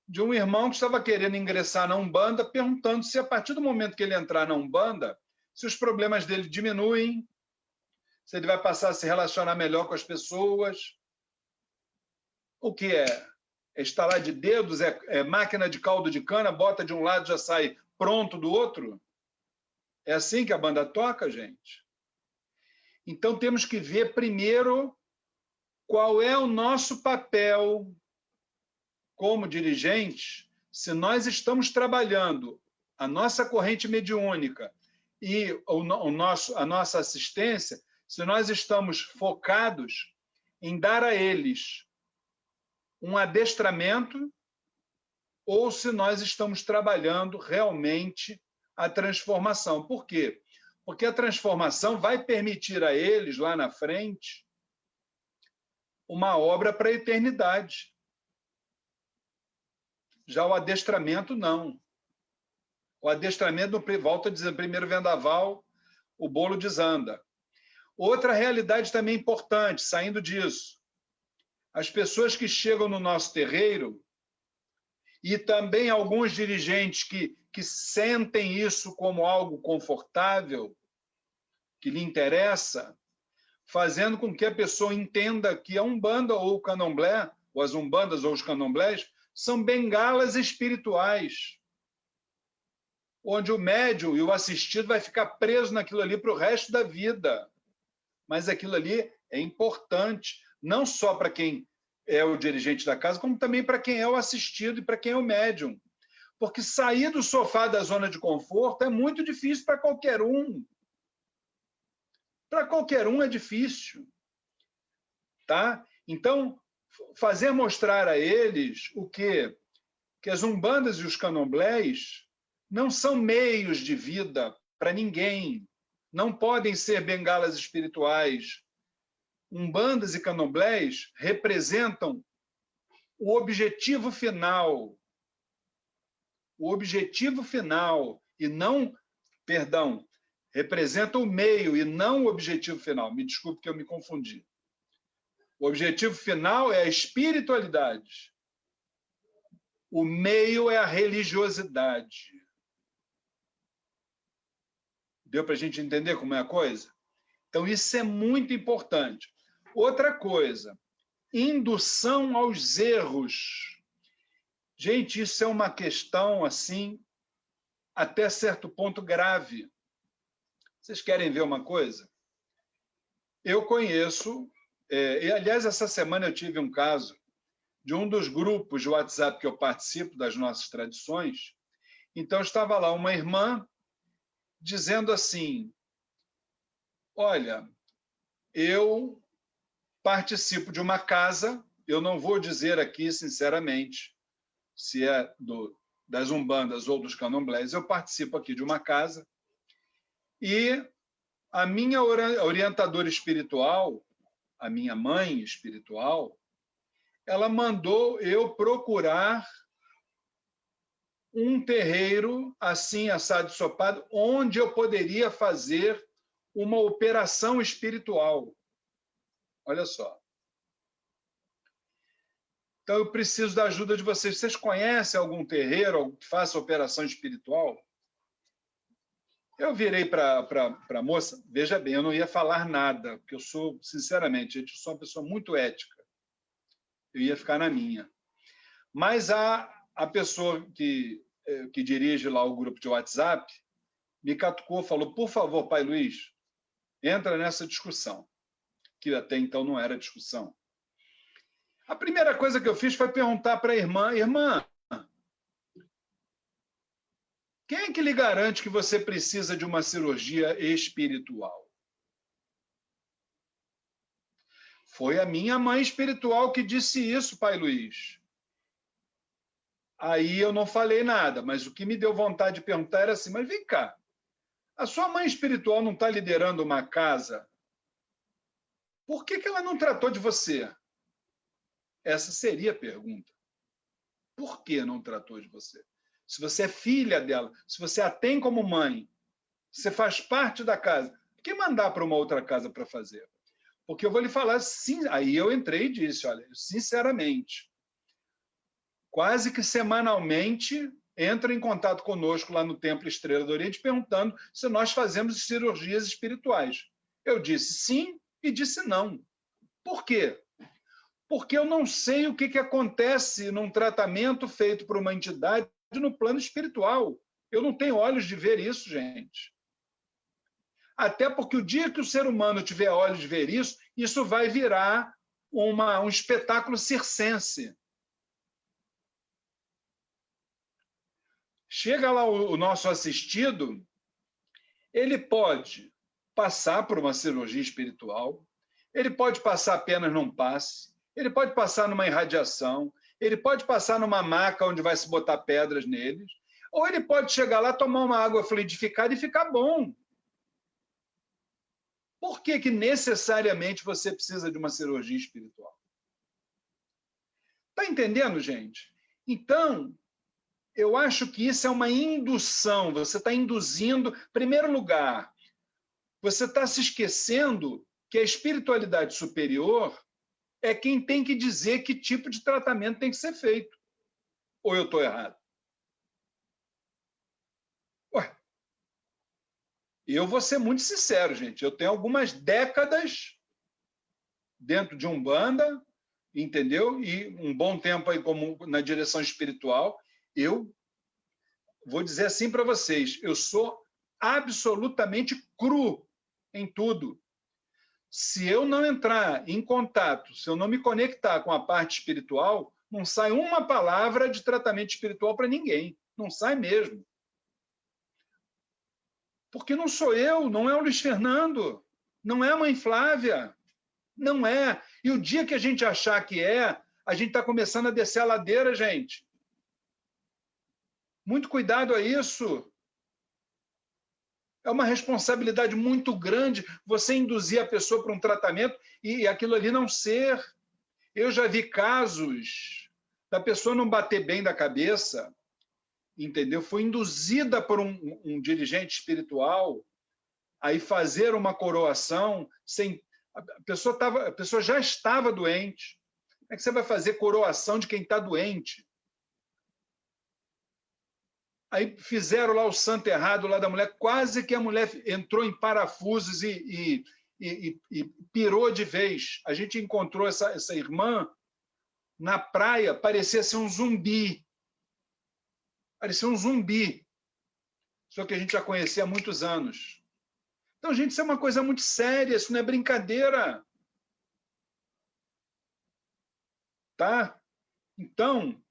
[SPEAKER 2] de um irmão que estava querendo ingressar na Umbanda, perguntando se a partir do momento que ele entrar na Umbanda, se os problemas dele diminuem, se ele vai passar a se relacionar melhor com as pessoas. O que é? É estalar de dedos? É máquina de caldo de cana, bota de um lado e já sai pronto do outro? É assim que a banda toca, gente? Então temos que ver primeiro qual é o nosso papel como dirigentes, se nós estamos trabalhando a nossa corrente mediúnica e a nossa assistência, se nós estamos focados em dar a eles um adestramento ou se nós estamos trabalhando realmente a transformação. Por quê? Porque a transformação vai permitir a eles, lá na frente, uma obra para a eternidade. Já o adestramento, não. O adestramento, volta a dizer, primeiro vendaval, o bolo desanda. Outra realidade também importante, saindo disso, as pessoas que chegam no nosso terreiro, e também alguns dirigentes que sentem isso como algo confortável, que lhe interessa, fazendo com que a pessoa entenda que a Umbanda ou o Candomblé, ou as Umbandas ou os Candomblés, são bengalas espirituais, onde o médium e o assistido vai ficar preso naquilo ali para o resto da vida. Mas aquilo ali é importante, não só para quem é o dirigente da casa, como também para quem é o assistido e para quem é o médium. Porque sair do sofá da zona de conforto é muito difícil para qualquer um. Para qualquer um é difícil. Tá? Então, fazer mostrar a eles o quê? Que as umbandas e os candomblés não são meios de vida para ninguém. Não podem ser bengalas espirituais. Umbandas e candomblés representam o objetivo final. O objetivo final e não, perdão, representa o meio e não o objetivo final. Me desculpe que eu me confundi. O objetivo final é a espiritualidade. O meio é a religiosidade. Deu para a gente entender como é a coisa? Então, isso é muito importante. Outra coisa, indução aos erros. Gente, isso é uma questão, assim, até certo ponto grave. Vocês querem ver uma coisa? Eu conheço, aliás, essa semana eu tive um caso de um dos grupos de WhatsApp que eu participo, das nossas tradições. Então, estava lá uma irmã dizendo assim: olha, eu participo de uma casa, eu não vou dizer aqui, sinceramente, se é das umbandas ou dos candomblés, eu participo aqui de uma casa, e a minha orientadora espiritual, a minha mãe espiritual, ela mandou eu procurar um terreiro assim, assado e sopado, onde eu poderia fazer uma operação espiritual. Olha só. Então, eu preciso da ajuda de vocês. Vocês conhecem algum terreiro que faça operação espiritual? Eu virei para a moça, veja bem, eu não ia falar nada, porque eu sou, sinceramente, gente, eu sou uma pessoa muito ética. Eu ia ficar na minha. Mas a pessoa que dirige lá o grupo de WhatsApp me catucou, falou: por favor, Pai Luiz, entra nessa discussão, que até então não era discussão. A primeira coisa que eu fiz foi perguntar para a irmã: irmã, quem é que lhe garante que você precisa de uma cirurgia espiritual? Foi a minha mãe espiritual que disse isso, Pai Luiz. Aí eu não falei nada, mas o que me deu vontade de perguntar era assim: mas vem cá, a sua mãe espiritual não está liderando uma casa? Por que ela não tratou de você? Essa seria a pergunta. Por que não tratou de você? Se você é filha dela, se você a tem como mãe, você faz parte da casa, por que mandar para uma outra casa para fazer? Porque eu vou lhe falar, sim, aí eu entrei e disse: olha, sinceramente, quase que semanalmente entra em contato conosco lá no Templo Estrela do Oriente perguntando se nós fazemos cirurgias espirituais. Eu disse sim e disse não. Por quê? Porque eu não sei o que acontece num tratamento feito por uma entidade no plano espiritual. Eu não tenho olhos de ver isso, gente. Até porque o dia que o ser humano tiver olhos de ver isso, isso vai virar um espetáculo circense. Chega lá o nosso assistido, ele pode passar por uma cirurgia espiritual, ele pode passar apenas num passe, ele pode passar numa irradiação, ele pode passar numa maca onde vai se botar pedras neles, ou ele pode chegar lá, tomar uma água fluidificada e ficar bom. Por que necessariamente você precisa de uma cirurgia espiritual? Está entendendo, gente? Então, eu acho que isso é uma indução. Você está induzindo, em primeiro lugar, você está se esquecendo que a espiritualidade superior é quem tem que dizer que tipo de tratamento tem que ser feito. Ou eu estou errado? Ué, eu vou ser muito sincero, gente. Eu tenho algumas décadas dentro de Umbanda, entendeu? E um bom tempo aí como na direção espiritual. Eu vou dizer assim para vocês, eu sou absolutamente cru em tudo. Se eu não entrar em contato, se eu não me conectar com a parte espiritual, não sai uma palavra de tratamento espiritual para ninguém. Não sai mesmo. Porque não sou eu, não é o Luiz Fernando, não é a mãe Flávia, não é. E o dia que a gente achar que é, a gente está começando a descer a ladeira, gente. Muito cuidado a isso. É uma responsabilidade muito grande você induzir a pessoa para um tratamento e aquilo ali não ser. Eu já vi casos da pessoa não bater bem da cabeça, entendeu? Foi induzida por um dirigente espiritual a ir fazer uma coroação sem... A pessoa já estava doente. Como é que você vai fazer coroação de quem está doente? Aí fizeram lá o santo errado lá da mulher, quase que a mulher entrou em parafusos e pirou de vez. A gente encontrou essa irmã na praia, parecia ser um zumbi. Parecia um zumbi. Só que a gente já conhecia há muitos anos. Então, gente, isso é uma coisa muito séria, isso não é brincadeira. Tá? Então,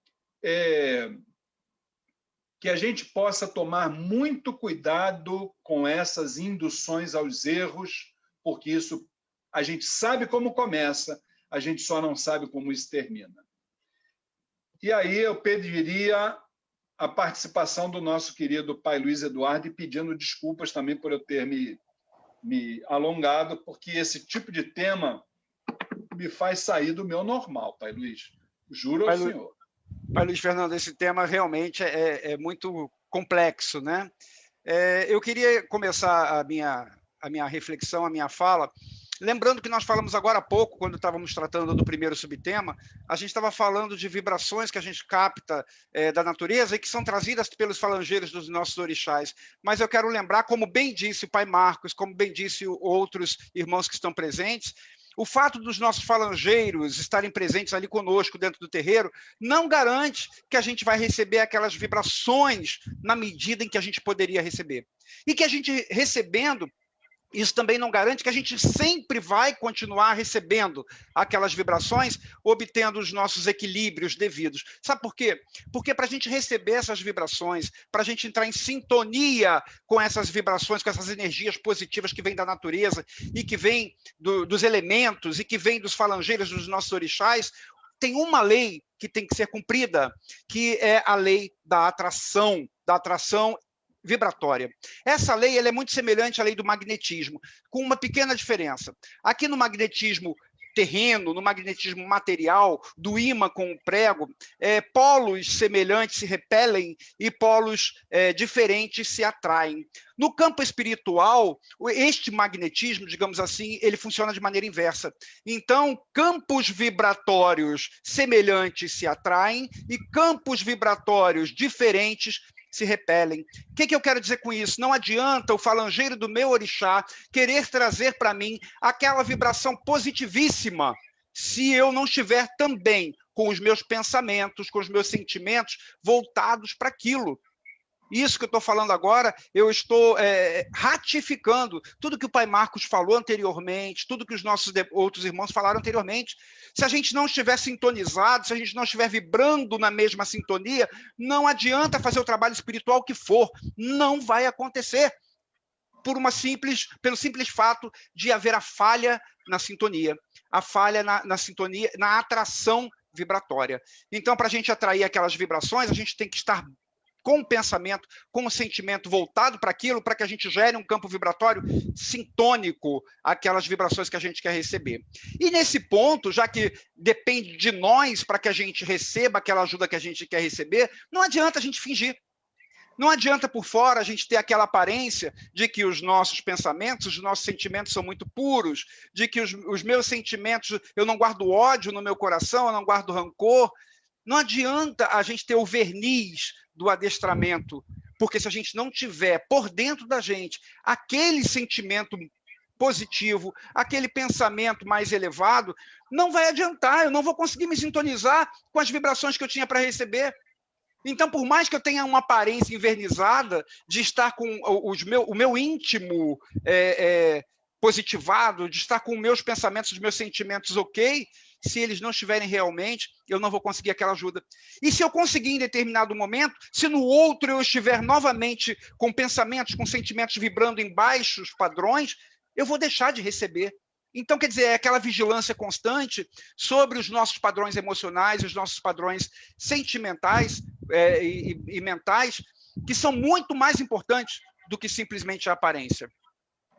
[SPEAKER 2] que a gente possa tomar muito cuidado com essas induções aos erros, porque isso a gente sabe como começa, a gente só não sabe como isso termina. E aí eu pediria a participação do nosso querido pai Luiz Eduardo, e pedindo desculpas também por eu ter me alongado, porque esse tipo de tema me faz sair do meu normal, pai Luiz. Juro ao senhor.
[SPEAKER 1] Pai Luiz Fernando, esse tema realmente é muito complexo, né? Eu queria começar a minha reflexão, a minha fala, lembrando que nós falamos agora há pouco, quando estávamos tratando do primeiro subtema, a gente estava falando de vibrações que a gente capta da natureza e que são trazidas pelos falangeiros dos nossos orixás. Mas eu quero lembrar, como bem disse o pai Marcos, como bem disse outros irmãos que estão presentes, o fato dos nossos falangeiros estarem presentes ali conosco dentro do terreiro não garante que a gente vai receber aquelas vibrações na medida em que a gente poderia receber. E que a gente recebendo, isso também não garante que a gente sempre vai continuar recebendo aquelas vibrações, obtendo os nossos equilíbrios devidos. Sabe por quê? Porque para a gente receber essas vibrações, para a gente entrar em sintonia com essas vibrações, com essas energias positivas que vêm da natureza e que vêm dos elementos e que vêm dos falangeiros dos nossos orixás, tem uma lei que tem que ser cumprida, que é a lei da atração vibratória. Essa lei ela é muito semelhante à lei do magnetismo, com uma pequena diferença. Aqui no magnetismo terreno, no magnetismo material, do ímã com o prego, polos semelhantes se repelem e polos diferentes se atraem. No campo espiritual, este magnetismo, digamos assim, ele funciona de maneira inversa. Então, campos vibratórios semelhantes se atraem e campos vibratórios diferentes se repelem. O que eu quero dizer com isso? Não adianta o falangeiro do meu orixá querer trazer para mim aquela vibração positivíssima se eu não estiver também com os meus pensamentos, com os meus sentimentos voltados para aquilo. Isso que eu estou falando agora, eu estou ratificando tudo que o pai Marcos falou anteriormente, tudo que os nossos outros irmãos falaram anteriormente. Se a gente não estiver sintonizado, se a gente não estiver vibrando na mesma sintonia, não adianta fazer o trabalho espiritual que for, não vai acontecer. Pelo simples fato de haver a falha na sintonia, a falha na sintonia, na atração vibratória. Então, para a gente atrair aquelas vibrações, a gente tem que estar com o pensamento, com o sentimento voltado para aquilo, para que a gente gere um campo vibratório sintônico àquelas vibrações que a gente quer receber. E nesse ponto, já que depende de nós para que a gente receba aquela ajuda que a gente quer receber, não adianta a gente fingir. Não adianta por fora a gente ter aquela aparência de que os nossos pensamentos, os nossos sentimentos são muito puros, de que os meus sentimentos, eu não guardo ódio no meu coração, eu não guardo rancor. Não adianta a gente ter o verniz do adestramento, porque se a gente não tiver por dentro da gente aquele sentimento positivo, aquele pensamento mais elevado, não vai adiantar, eu não vou conseguir me sintonizar com as vibrações que eu tinha para receber. Então, por mais que eu tenha uma aparência envernizada de estar com o meu íntimo positivado, de estar com os meus pensamentos, os meus sentimentos ok, se eles não estiverem realmente, eu não vou conseguir aquela ajuda. E se eu conseguir em determinado momento, se no outro eu estiver novamente com pensamentos, com sentimentos vibrando em baixos padrões, eu vou deixar de receber. Então, quer dizer, é aquela vigilância constante sobre os nossos padrões emocionais, os nossos padrões sentimentais e mentais, que são muito mais importantes do que simplesmente a aparência.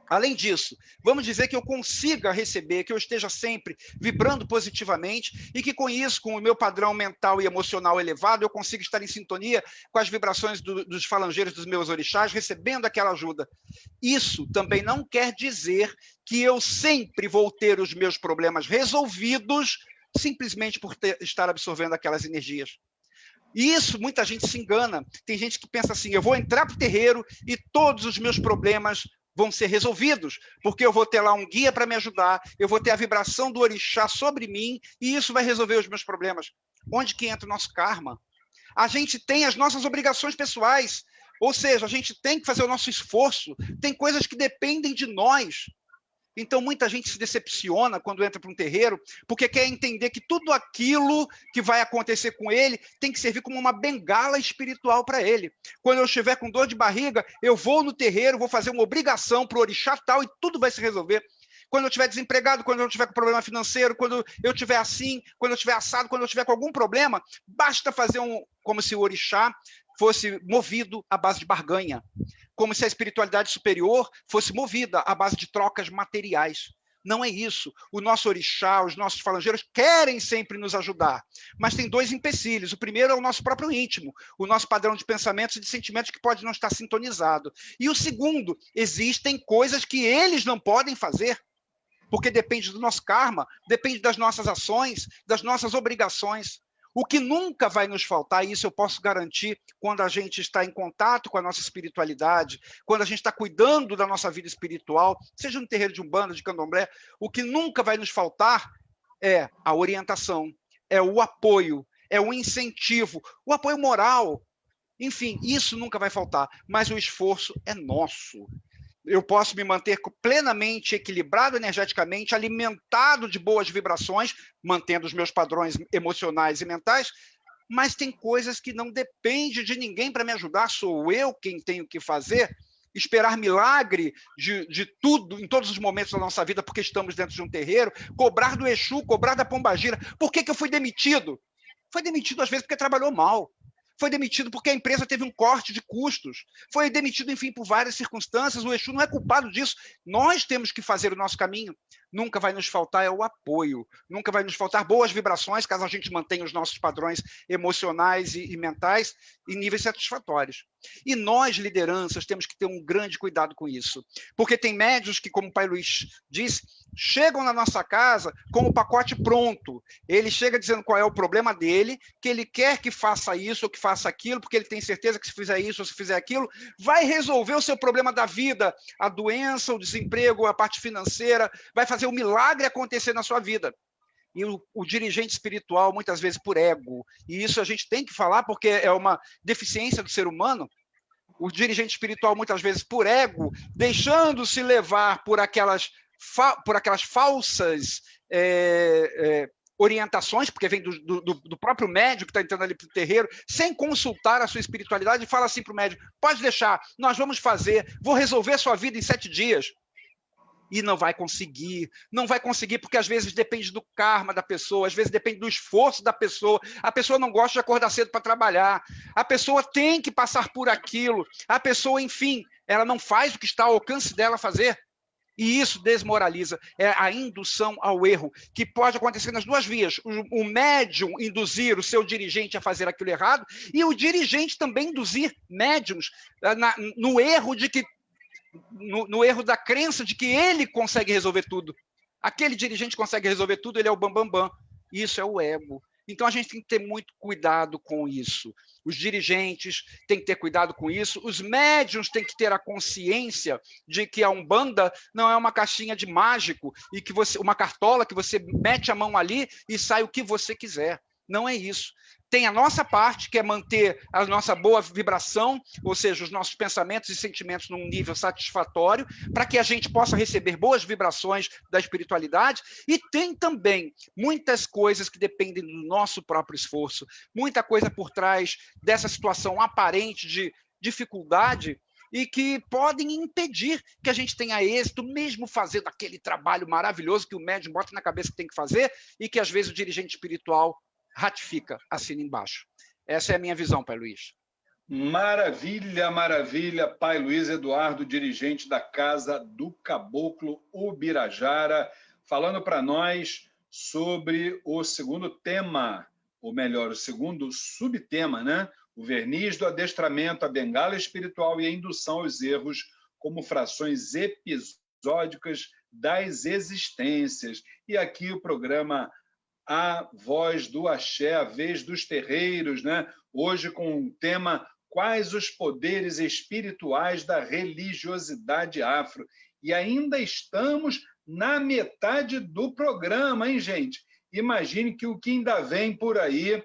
[SPEAKER 1] Além disso, vamos dizer que eu consiga receber, que eu esteja sempre vibrando positivamente e que com isso, com o meu padrão mental e emocional elevado, eu consiga estar em sintonia com as vibrações dos falangeiros dos meus orixás, recebendo aquela ajuda. Isso também não quer dizer que eu sempre vou ter os meus problemas resolvidos simplesmente por estar absorvendo aquelas energias. E isso, muita gente se engana. Tem gente que pensa assim, eu vou entrar para o terreiro e todos os meus problemas vão ser resolvidos, porque eu vou ter lá um guia para me ajudar, eu vou ter a vibração do orixá sobre mim, e isso vai resolver os meus problemas. Onde que entra o nosso karma? A gente tem as nossas obrigações pessoais, ou seja, a gente tem que fazer o nosso esforço, tem coisas que dependem de nós. Então, muita gente se decepciona quando entra para um terreiro, porque quer entender que tudo aquilo que vai acontecer com ele tem que servir como uma bengala espiritual para ele. Quando eu estiver com dor de barriga, eu vou no terreiro, vou fazer uma obrigação para o orixá tal e tudo vai se resolver. Quando eu estiver desempregado, quando eu estiver com problema financeiro, quando eu estiver assim, quando eu estiver assado, quando eu estiver com algum problema, basta fazer como se o orixá fosse movido à base de barganha, como se a espiritualidade superior fosse movida à base de trocas materiais. Não é isso. O nosso orixá, os nossos falangeiros querem sempre nos ajudar, mas tem dois empecilhos. O primeiro é o nosso próprio íntimo, o nosso padrão de pensamentos e de sentimentos que pode não estar sintonizado. E o segundo, existem coisas que eles não podem fazer, porque depende do nosso karma, depende das nossas ações, das nossas obrigações. O que nunca vai nos faltar, e isso eu posso garantir, quando a gente está em contato com a nossa espiritualidade, quando a gente está cuidando da nossa vida espiritual, seja no terreiro de Umbanda, de Candomblé, o que nunca vai nos faltar é a orientação, é o apoio, é o incentivo, o apoio moral. Enfim, isso nunca vai faltar, mas o esforço é nosso. Eu posso me manter plenamente equilibrado energeticamente, alimentado de boas vibrações, mantendo os meus padrões emocionais e mentais, mas tem coisas que não dependem de ninguém para me ajudar, sou eu quem tenho que fazer, esperar milagre de tudo, em todos os momentos da nossa vida, porque estamos dentro de um terreiro, cobrar do Exu, cobrar da Pombagira. Por que eu fui demitido? Foi demitido às vezes porque trabalhou mal. Foi demitido porque a empresa teve um corte de custos, foi demitido, enfim, por várias circunstâncias, o Exu não é culpado disso, nós temos que fazer o nosso caminho. Nunca vai nos faltar o apoio, nunca vai nos faltar boas vibrações, caso a gente mantenha os nossos padrões emocionais e mentais em níveis satisfatórios. E nós, lideranças, temos que ter um grande cuidado com isso, porque tem médiuns que, como o Pai Luiz disse, chegam na nossa casa com o pacote pronto. Ele chega dizendo qual é o problema dele, que ele quer que faça isso ou que faça aquilo, porque ele tem certeza que se fizer isso ou se fizer aquilo, vai resolver o seu problema da vida, a doença, o desemprego, a parte financeira, vai fazer um milagre acontecer na sua vida. E o dirigente espiritual, muitas vezes por ego, e isso a gente tem que falar porque é uma deficiência do ser humano, o dirigente espiritual, muitas vezes por ego, deixando-se levar por aquelas falsas orientações, porque vem do próprio médium que está entrando ali para o terreiro, sem consultar a sua espiritualidade, e fala assim para o médium, pode deixar, nós vamos fazer, vou resolver a sua vida em 7 dias. E não vai conseguir porque às vezes depende do karma da pessoa, às vezes depende do esforço da pessoa, a pessoa não gosta de acordar cedo para trabalhar, a pessoa tem que passar por aquilo, a pessoa, enfim, ela não faz o que está ao alcance dela fazer, e isso desmoraliza, é a indução ao erro, que pode acontecer nas duas vias, o médium induzir o seu dirigente a fazer aquilo errado, e o dirigente também induzir médiums no erro de que no erro da crença de que ele consegue resolver tudo. Aquele dirigente consegue resolver tudo, ele é o bambambam. Isso é o ego. Então, a gente tem que ter muito cuidado com isso. Os dirigentes têm que ter cuidado com isso. Os médiuns têm que ter a consciência de que a Umbanda não é uma caixinha de mágico, e que uma cartola que você mete a mão ali e sai o que você quiser. Não é isso. Tem a nossa parte, que é manter a nossa boa vibração, ou seja, os nossos pensamentos e sentimentos num nível satisfatório, para que a gente possa receber boas vibrações da espiritualidade, e tem também muitas coisas que dependem do nosso próprio esforço, muita coisa por trás dessa situação aparente de dificuldade, e que podem impedir que a gente tenha êxito, mesmo fazendo aquele trabalho maravilhoso que o médium bota na cabeça que tem que fazer, e que às vezes o dirigente espiritual ratifica, assina embaixo. Essa é a minha visão, Pai Luiz.
[SPEAKER 2] Maravilha, maravilha, Pai Luiz Eduardo, dirigente da Casa do Caboclo Ubirajara, falando para nós sobre o segundo tema, ou melhor, o segundo subtema, né? O verniz do adestramento, a bengala espiritual e a indução aos erros como frações episódicas das existências. E aqui o programa A Voz do Axé, a vez dos terreiros, né? Hoje com o tema Quais os poderes espirituais da religiosidade afro? E ainda estamos na metade do programa, hein, gente? Imagine que o que ainda vem por aí.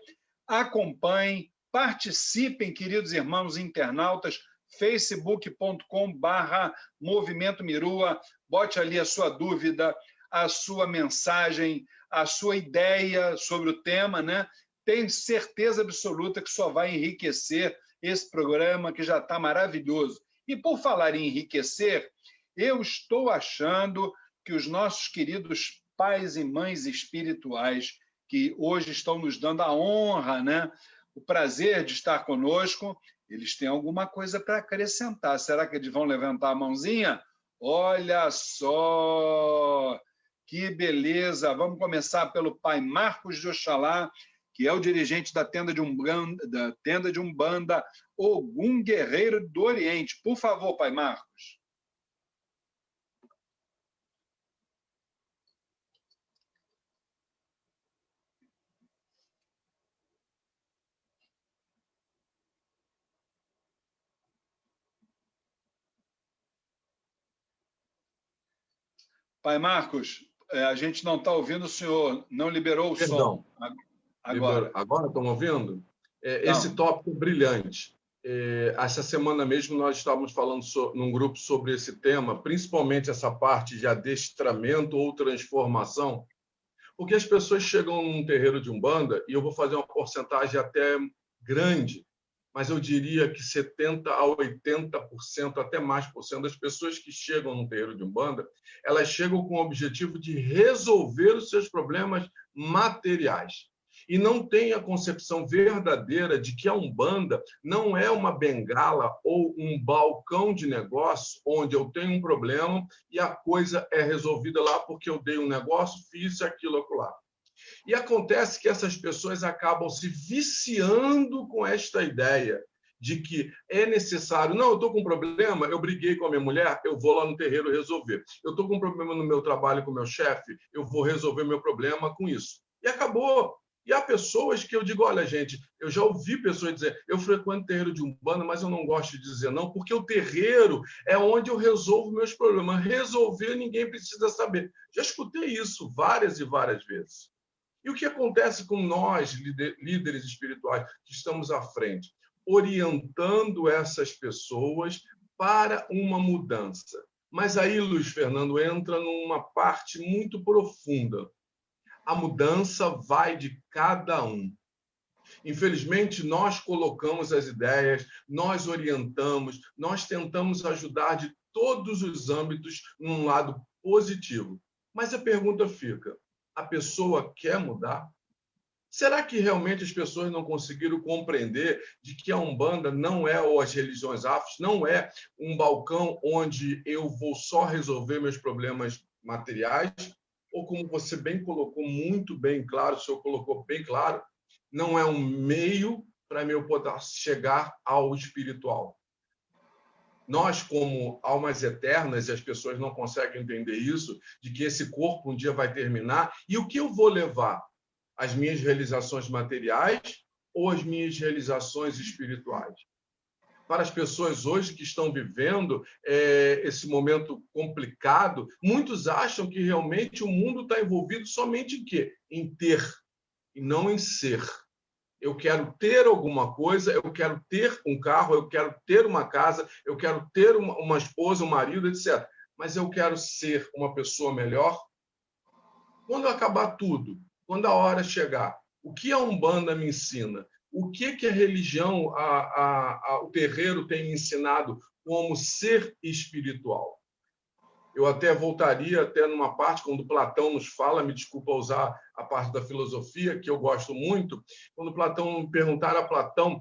[SPEAKER 2] Acompanhem, participem, queridos irmãos internautas, facebook.com/Movimento Mirua. Bote ali a sua dúvida, a sua mensagem, a sua ideia sobre o tema, né? Tenho certeza absoluta que só vai enriquecer esse programa, que já está maravilhoso. E por falar em enriquecer, eu estou achando que os nossos queridos pais e mães espirituais, que hoje estão nos dando a honra, né? O prazer de estar conosco, eles têm alguma coisa para acrescentar. Será que eles vão levantar a mãozinha? Olha só! Que beleza! Vamos começar pelo pai Marcos de Oxalá, que é o dirigente da tenda de Umbanda, Ogum Guerreiro do Oriente. Por favor, pai Marcos. Pai Marcos, a gente não está ouvindo o senhor, não liberou o som.
[SPEAKER 4] Agora estão ouvindo? Esse tópico brilhante. Essa semana mesmo nós estávamos falando num grupo sobre esse tema, principalmente essa parte de adestramento ou transformação, porque as pessoas chegam num terreiro de Umbanda, e eu vou fazer uma porcentagem até grande, mas eu diria que 70% a 80%, até mais por cento, das pessoas que chegam num terreiro de Umbanda, elas chegam com o objetivo de resolver os seus problemas materiais. E não tem a concepção verdadeira de que a Umbanda não é uma bengala ou um balcão de negócio onde eu tenho um problema e a coisa é resolvida lá porque eu dei um negócio, fiz aquilo lá. E acontece que essas pessoas acabam se viciando com esta ideia de que é necessário... Não, eu estou com um problema, eu briguei com a minha mulher, eu vou lá no terreiro resolver. Eu estou com um problema no meu trabalho com o meu chefe, eu vou resolver meu problema com isso. E acabou. E há pessoas que eu digo, olha, gente, eu já ouvi pessoas dizer, eu frequento terreiro de Umbanda, mas eu não gosto de dizer não, porque o terreiro é onde eu resolvo meus problemas. Resolver, ninguém precisa saber. Já escutei isso várias e várias vezes. E o que acontece com nós, líderes espirituais, que estamos à frente? Orientando essas pessoas para uma mudança. Mas aí, Luiz Fernando, entra numa parte muito profunda. A mudança vai de cada um. Infelizmente, nós colocamos as ideias, nós orientamos, nós tentamos ajudar de todos os âmbitos num lado positivo. Mas a pergunta fica, a pessoa quer mudar? Será que realmente as pessoas não conseguiram compreender de que a Umbanda não é, ou as religiões afros, não é um balcão onde eu vou só resolver meus problemas materiais? Ou como você bem colocou, muito bem claro, o senhor colocou bem claro, não é um meio para eu poder chegar ao espiritual. Nós, como almas eternas, e as pessoas não conseguem entender isso, de que esse corpo um dia vai terminar, e o que eu vou levar? As minhas realizações materiais ou as minhas realizações espirituais? Para as pessoas hoje que estão vivendo esse momento complicado, muitos acham que realmente o mundo está envolvido somente em quê? Em ter, e não em ser. Eu quero ter alguma coisa, eu quero ter um carro, eu quero ter uma casa, eu quero ter uma esposa, um marido, etc. Mas eu quero ser uma pessoa melhor. Quando acabar tudo, quando a hora chegar, o que a Umbanda me ensina? O que a religião, o terreiro tem me ensinado como ser espiritual? Eu até voltaria até numa parte, quando Platão nos fala, me desculpa usar a parte da filosofia, que eu gosto muito, quando Platão perguntar a Platão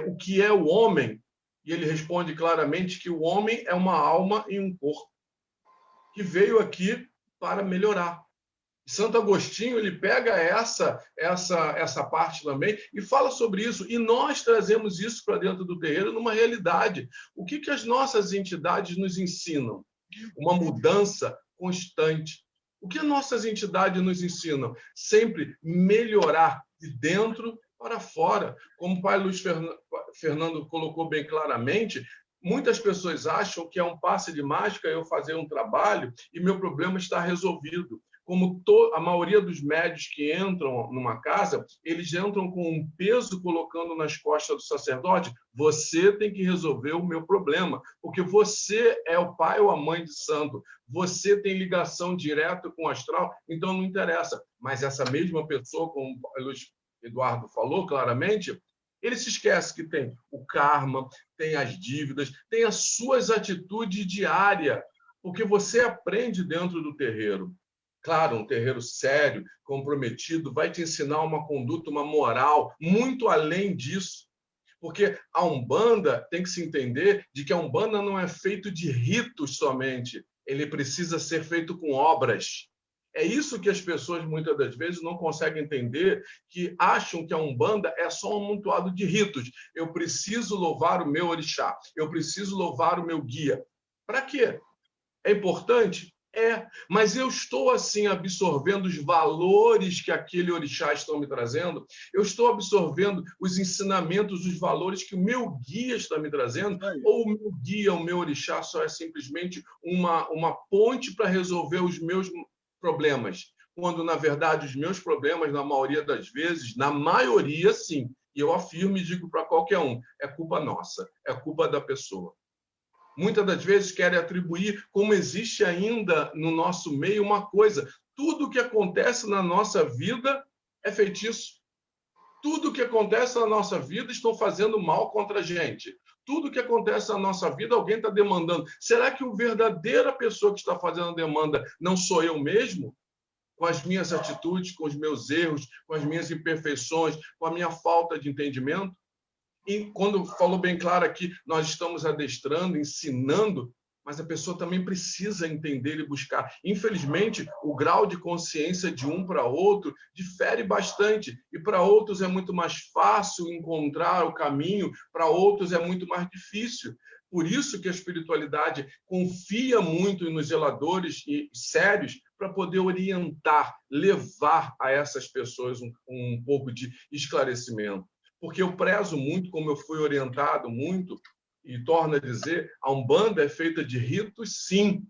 [SPEAKER 4] o que é o homem, e ele responde claramente que o homem é uma alma e um corpo, que veio aqui para melhorar. Santo Agostinho ele pega essa parte também e fala sobre isso. E nós trazemos isso para dentro do terreiro numa realidade. O que as nossas entidades nos ensinam? Uma mudança constante. O que nossas entidades nos ensinam? Sempre melhorar de dentro para fora. Como o pai Luiz Fernando colocou bem claramente, muitas pessoas acham que é um passe de mágica eu fazer um trabalho e meu problema está resolvido. como a maioria dos médios que entram numa casa, eles entram com um peso colocando nas costas do sacerdote: você tem que resolver o meu problema, porque você é o pai ou a mãe de santo, você tem ligação direta com o astral, então não interessa. Mas essa mesma pessoa, como o Luiz Eduardo falou claramente, ele se esquece que tem o karma, tem as dívidas, tem as suas atitudes diárias, porque você aprende dentro do terreiro. Claro, um terreiro sério, comprometido, vai te ensinar uma conduta, uma moral, muito além disso. Porque a Umbanda tem que se entender de que a Umbanda não é feito de ritos somente, ele precisa ser feito com obras. É isso que as pessoas, muitas das vezes, não conseguem entender, que acham que a Umbanda é só um amontoado de ritos. Eu preciso louvar o meu orixá, eu preciso louvar o meu guia. Para quê? É importante? É, mas eu estou assim absorvendo os valores que aquele orixá estão me trazendo, eu estou absorvendo os ensinamentos, os valores que o meu guia está me trazendo, ou o meu guia, o meu orixá só é simplesmente uma ponte para resolver os meus problemas, quando na verdade os meus problemas, na maioria das vezes, na maioria sim, e eu afirmo e digo para qualquer um, é culpa nossa, é culpa da pessoa. Muitas das vezes querem atribuir, como existe ainda no nosso meio, uma coisa: tudo que acontece na nossa vida é feitiço. Tudo que acontece na nossa vida estão fazendo mal contra a gente. Tudo que acontece na nossa vida, alguém está demandando. Será que a verdadeira pessoa que está fazendo a demanda não sou eu mesmo? Com as minhas atitudes, com os meus erros, com as minhas imperfeições, com a minha falta de entendimento? E quando falou bem claro aqui, nós estamos adestrando, ensinando, mas a pessoa também precisa entender e buscar. Infelizmente, o grau de consciência de um para outro difere bastante. E para outros é muito mais fácil encontrar o caminho, para outros é muito mais difícil. Por isso que a espiritualidade confia muito nos zeladores sérios para poder orientar, levar a essas pessoas um pouco de esclarecimento. Porque eu prezo muito, como eu fui orientado muito, e torno a dizer, a Umbanda é feita de ritos, sim.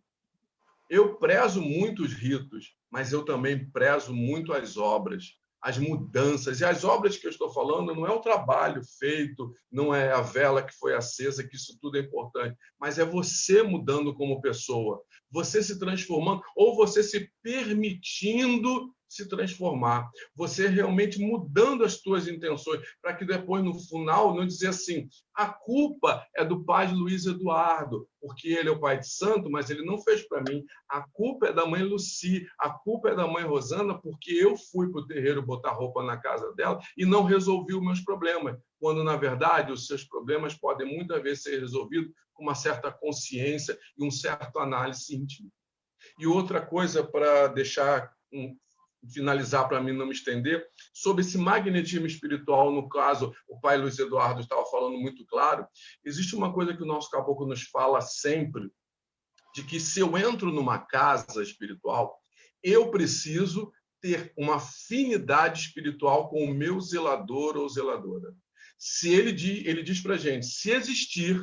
[SPEAKER 4] Eu prezo muito os ritos, mas eu também prezo muito as obras, as mudanças. E as obras que eu estou falando não é o trabalho feito, não é a vela que foi acesa, que isso tudo é importante, mas é você mudando como pessoa, você se transformando, ou você se permitindo se transformar, você realmente mudando as suas intenções, para que depois, no final, não dizer assim: a culpa é do pai Luiz Eduardo, porque ele é o pai de santo, mas ele não fez para mim. A culpa é da mãe Luci, a culpa é da mãe Rosana, porque eu fui para o terreiro botar roupa na casa dela e não resolvi os meus problemas, quando, na verdade, os seus problemas podem muitas vezes ser resolvidos com uma certa consciência e um certo análise íntimo. E outra coisa, para deixar finalizar, para mim não me estender, sobre esse magnetismo espiritual, no caso, o pai Luiz Eduardo estava falando muito claro, existe uma coisa que o nosso caboclo nos fala sempre, de que se eu entro numa casa espiritual, eu preciso ter uma afinidade espiritual com o meu zelador ou zeladora. Se ele diz para a gente, se existir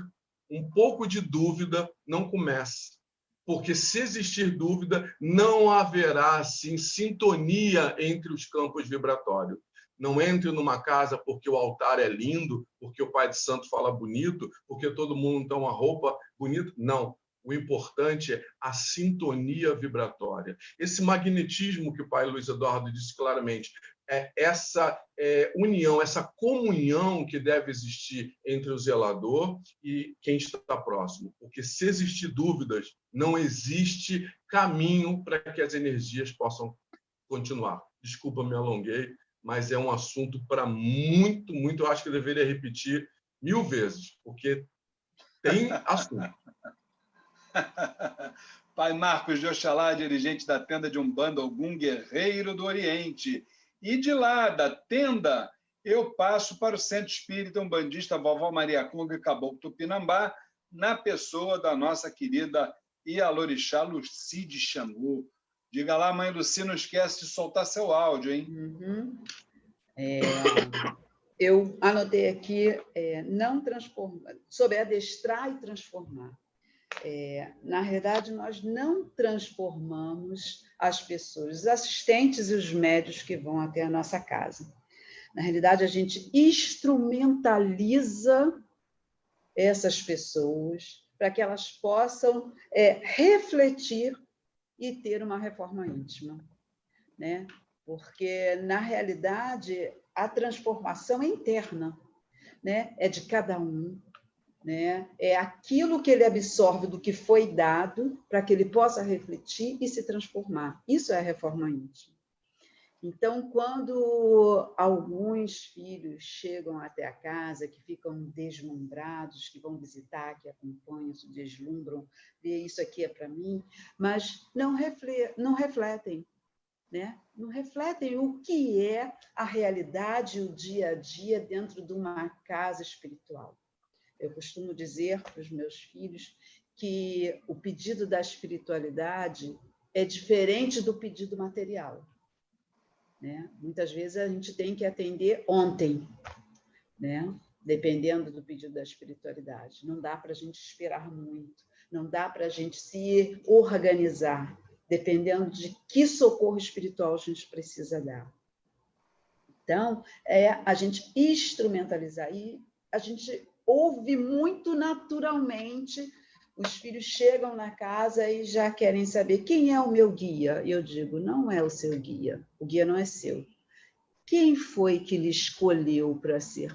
[SPEAKER 4] um pouco de dúvida, não comece. Porque se existir dúvida, não haverá, assim, sintonia entre os campos vibratórios. Não entre numa casa porque o altar é lindo, porque o pai de santo fala bonito, porque todo mundo tem uma roupa bonita. Não. O importante é a sintonia vibratória. Esse magnetismo que o pai Luiz Eduardo disse claramente, essa união, essa comunhão que deve existir entre o zelador e quem está próximo. Porque se existir dúvidas, não existe caminho para que as energias possam continuar. Desculpa, me alonguei, mas é um assunto para muito, muito. Eu acho que eu deveria repetir 1000 vezes, porque tem assunto.
[SPEAKER 2] Pai Marcos de Oxalá, dirigente da tenda de Umbanda Ogum Guerreiro do Oriente. E de lá, da tenda, eu passo para o Centro Espírita Umbandista Vovó Maria Conga e Caboclo Tupinambá, na pessoa da nossa querida Ialorixá Luci de Xangu. Diga lá, mãe Luci, não esquece de soltar seu áudio, hein?
[SPEAKER 5] Eu anotei aqui, não transformar, sobre adestrar e transformar. Na realidade, nós não transformamos as pessoas, os assistentes e os médios que vão até a nossa casa. Na realidade, a gente instrumentaliza essas pessoas para que elas possam refletir e ter uma reforma íntima, né? Porque, na realidade, a transformação é interna, né? É de cada um, né? É aquilo que ele absorve do que foi dado para que ele possa refletir e se transformar. Isso é a reforma íntima. Então, quando alguns filhos chegam até a casa, que ficam deslumbrados, que vão visitar, que acompanham, se deslumbram, vê isso aqui é para mim, mas não refletem, né? Não refletem o que é a realidade, o dia a dia dentro de uma casa espiritual. Eu costumo dizer para os meus filhos que o pedido da espiritualidade é diferente do pedido material, né? Muitas vezes a gente tem que atender ontem, né? Dependendo do pedido da espiritualidade. Não dá para a gente esperar muito, não dá para a gente se organizar, dependendo de que socorro espiritual a gente precisa dar. Então, a gente instrumentalizar. E a gente ouve muito naturalmente, os filhos chegam na casa e já querem saber quem é o meu guia. E eu digo, não é o seu guia, o guia não é seu. Quem foi que lhe escolheu para ser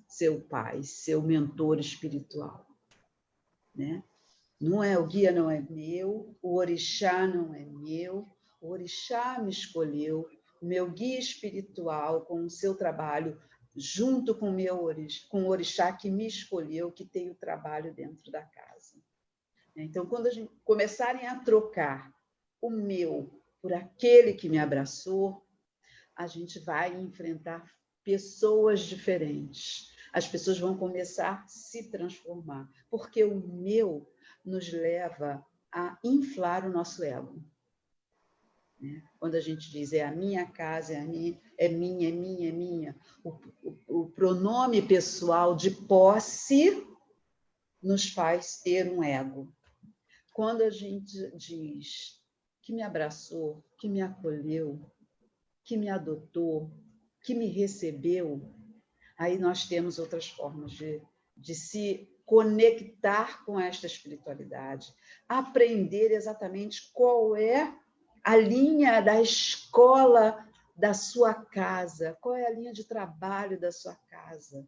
[SPEAKER 5] seu pai, seu mentor espiritual? Né? Não é, o guia não é meu, o orixá não é meu, o orixá me escolheu, o meu guia espiritual com o seu trabalho, junto com o orixá que me escolheu, que tem o trabalho dentro da casa. Então, quando a gente começarem a trocar o meu por aquele que me abraçou, a gente vai enfrentar pessoas diferentes. As pessoas vão começar a se transformar, porque o meu nos leva a inflar o nosso ego. Quando a gente diz é a minha casa, é minha. O pronome pessoal de posse nos faz ter um ego. Quando a gente diz que me abraçou, que me acolheu, que me adotou, que me recebeu, aí nós temos outras formas de se conectar com esta espiritualidade, aprender exatamente qual é a linha da escola da sua casa, qual é a linha de trabalho da sua casa,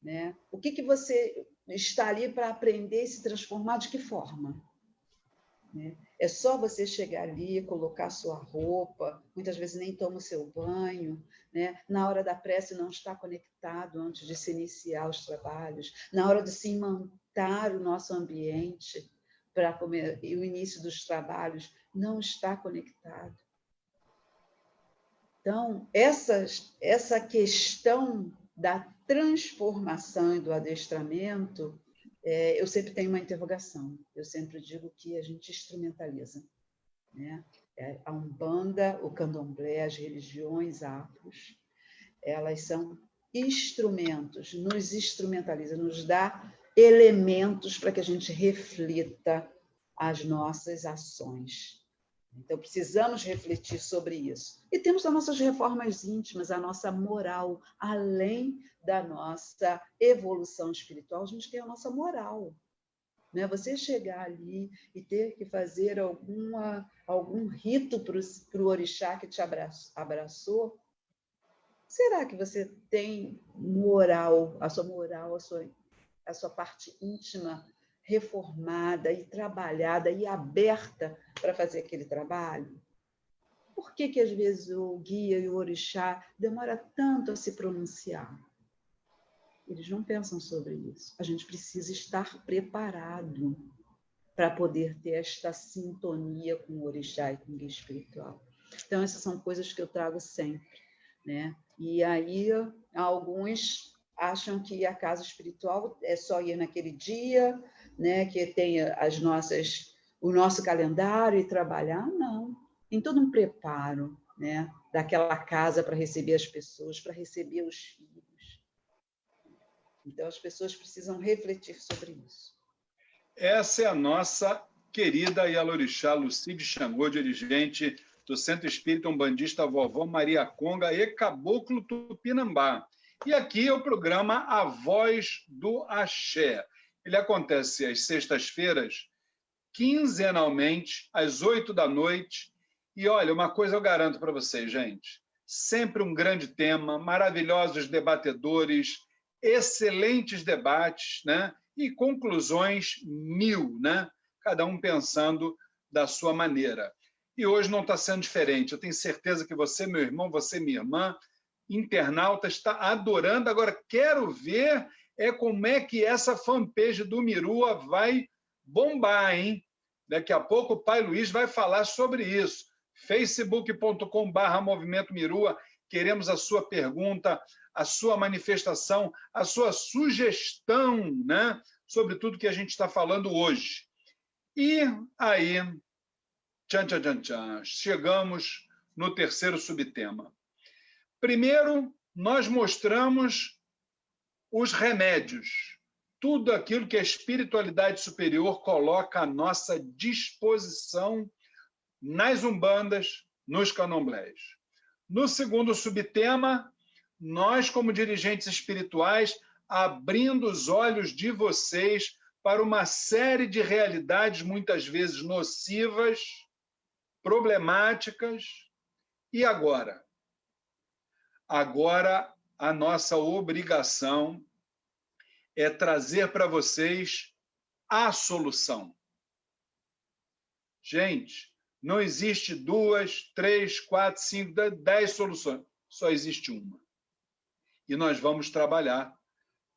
[SPEAKER 5] né? O que você está ali para aprender e se transformar, de que forma? É só você chegar ali, colocar sua roupa, muitas vezes nem toma o seu banho, né? Na hora da prece não está conectado antes de se iniciar os trabalhos, na hora de se imantar o nosso ambiente para o início dos trabalhos, não está conectado. Então, essa questão da transformação e do adestramento, eu sempre tenho uma interrogação. Eu sempre digo que a gente instrumentaliza, né? A Umbanda, o Candomblé, as religiões afros, elas são instrumentos, nos instrumentaliza, nos dá elementos para que a gente reflita as nossas ações. Então, precisamos refletir sobre isso. E temos as nossas reformas íntimas, a nossa moral. Além da nossa evolução espiritual, a gente tem a nossa moral. Né? Você chegar ali e ter que fazer algum rito para o orixá que te abraçou, será que você tem moral, a sua parte íntima reformada e trabalhada e aberta para fazer aquele trabalho? Por que às vezes o guia e o orixá demora tanto a se pronunciar? Eles não pensam sobre isso. A gente precisa estar preparado para poder ter esta sintonia com o orixá e com o guia espiritual. Então, essas são coisas que eu trago sempre, né? E aí, alguns acham que a casa espiritual é só ir naquele dia, né, que tem o nosso calendário e trabalhar. Não, tem todo um preparo, né, daquela casa para receber as pessoas, para receber os filhos. Então, as pessoas precisam refletir sobre isso.
[SPEAKER 2] Essa é a nossa querida Ialorixá Lucide Xangô, dirigente do Centro Espírita Umbandista Vovó Maria Conga e Caboclo Tupinambá. E aqui é o programa A Voz do Axé. Ele acontece às sextas-feiras, quinzenalmente, às 20h. E olha, uma coisa eu garanto para vocês, gente. Sempre um grande tema, maravilhosos debatedores, excelentes debates, né? E conclusões 1000, né? Cada um pensando da sua maneira. E hoje não está sendo diferente. Eu tenho certeza que você, meu irmão, você, minha irmã, internauta, está adorando. Agora, quero ver como é que essa fanpage do Mirua vai bombar, hein? Daqui a pouco o Pai Luiz vai falar sobre isso. facebook.com/Movimento Mirua. Queremos a sua pergunta, a sua manifestação, a sua sugestão, né, sobre tudo que a gente está falando hoje. E aí, chegamos no terceiro subtema. Primeiro, nós mostramos os remédios, tudo aquilo que a espiritualidade superior coloca à nossa disposição nas umbandas, nos candomblés. No segundo subtema, nós, como dirigentes espirituais, abrindo os olhos de vocês para uma série de realidades, muitas vezes nocivas, problemáticas. E agora? Agora, a nossa obrigação é trazer para vocês a solução. Gente, não existe 2, 3, 4, 5, 10 soluções. Só existe uma. E nós vamos trabalhar,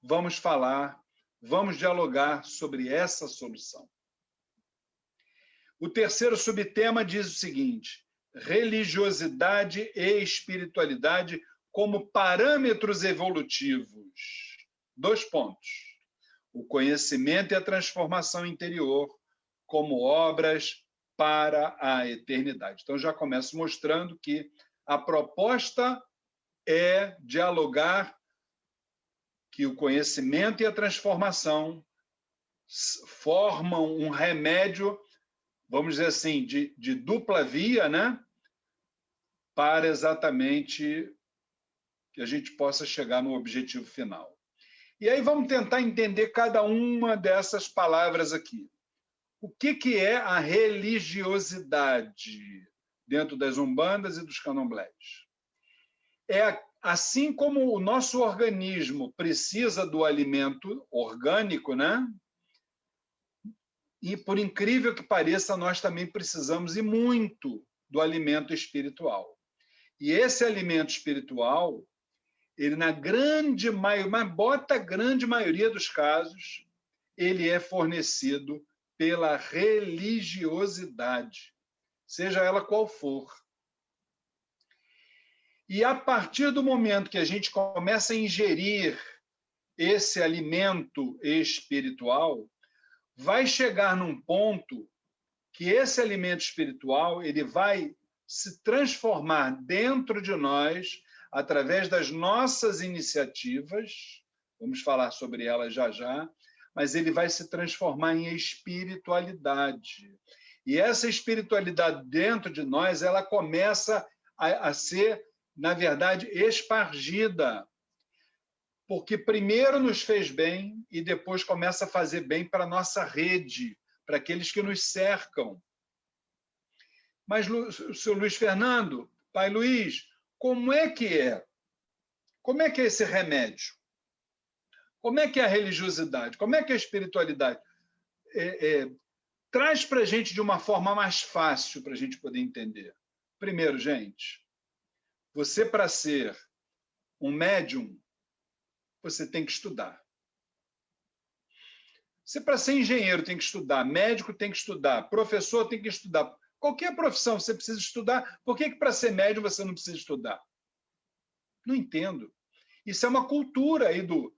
[SPEAKER 2] vamos falar, vamos dialogar sobre essa solução. O terceiro subtema diz o seguinte: religiosidade e espiritualidade como parâmetros evolutivos. 2 pontos. O conhecimento e a transformação interior como obras para a eternidade. Então, já começo mostrando que a proposta é dialogar que o conhecimento e a transformação formam um remédio, vamos dizer assim, de dupla via, né? Para exatamente que a gente possa chegar no objetivo final. E aí vamos tentar entender cada uma dessas palavras aqui. O que é a religiosidade dentro das umbandas e dos candomblés? Assim como o nosso organismo precisa do alimento orgânico, né? E, por incrível que pareça, nós também precisamos e muito do alimento espiritual. E esse alimento espiritual, ele na grande maioria dos casos, ele é fornecido pela religiosidade, seja ela qual for. E a partir do momento que a gente começa a ingerir esse alimento espiritual, vai chegar num ponto que esse alimento espiritual ele vai se transformar dentro de nós, através das nossas iniciativas, vamos falar sobre elas já já, mas ele vai se transformar em espiritualidade. E essa espiritualidade dentro de nós, ela começa a ser, na verdade, espargida. Porque primeiro nos fez bem e depois começa a fazer bem para a nossa rede, para aqueles que nos cercam. Mas, seu Luiz Fernando, Pai Luiz, como é que é? Como é que é esse remédio? Como é que é a religiosidade? Como é que é a espiritualidade? Traz para a gente de uma forma mais fácil para a gente poder entender. Primeiro, gente, você para ser um médium, você tem que estudar. Você para ser engenheiro tem que estudar, médico tem que estudar, professor tem que estudar. Qualquer profissão você precisa estudar. Por que para ser médium você não precisa estudar? Não entendo. Isso é uma cultura aí do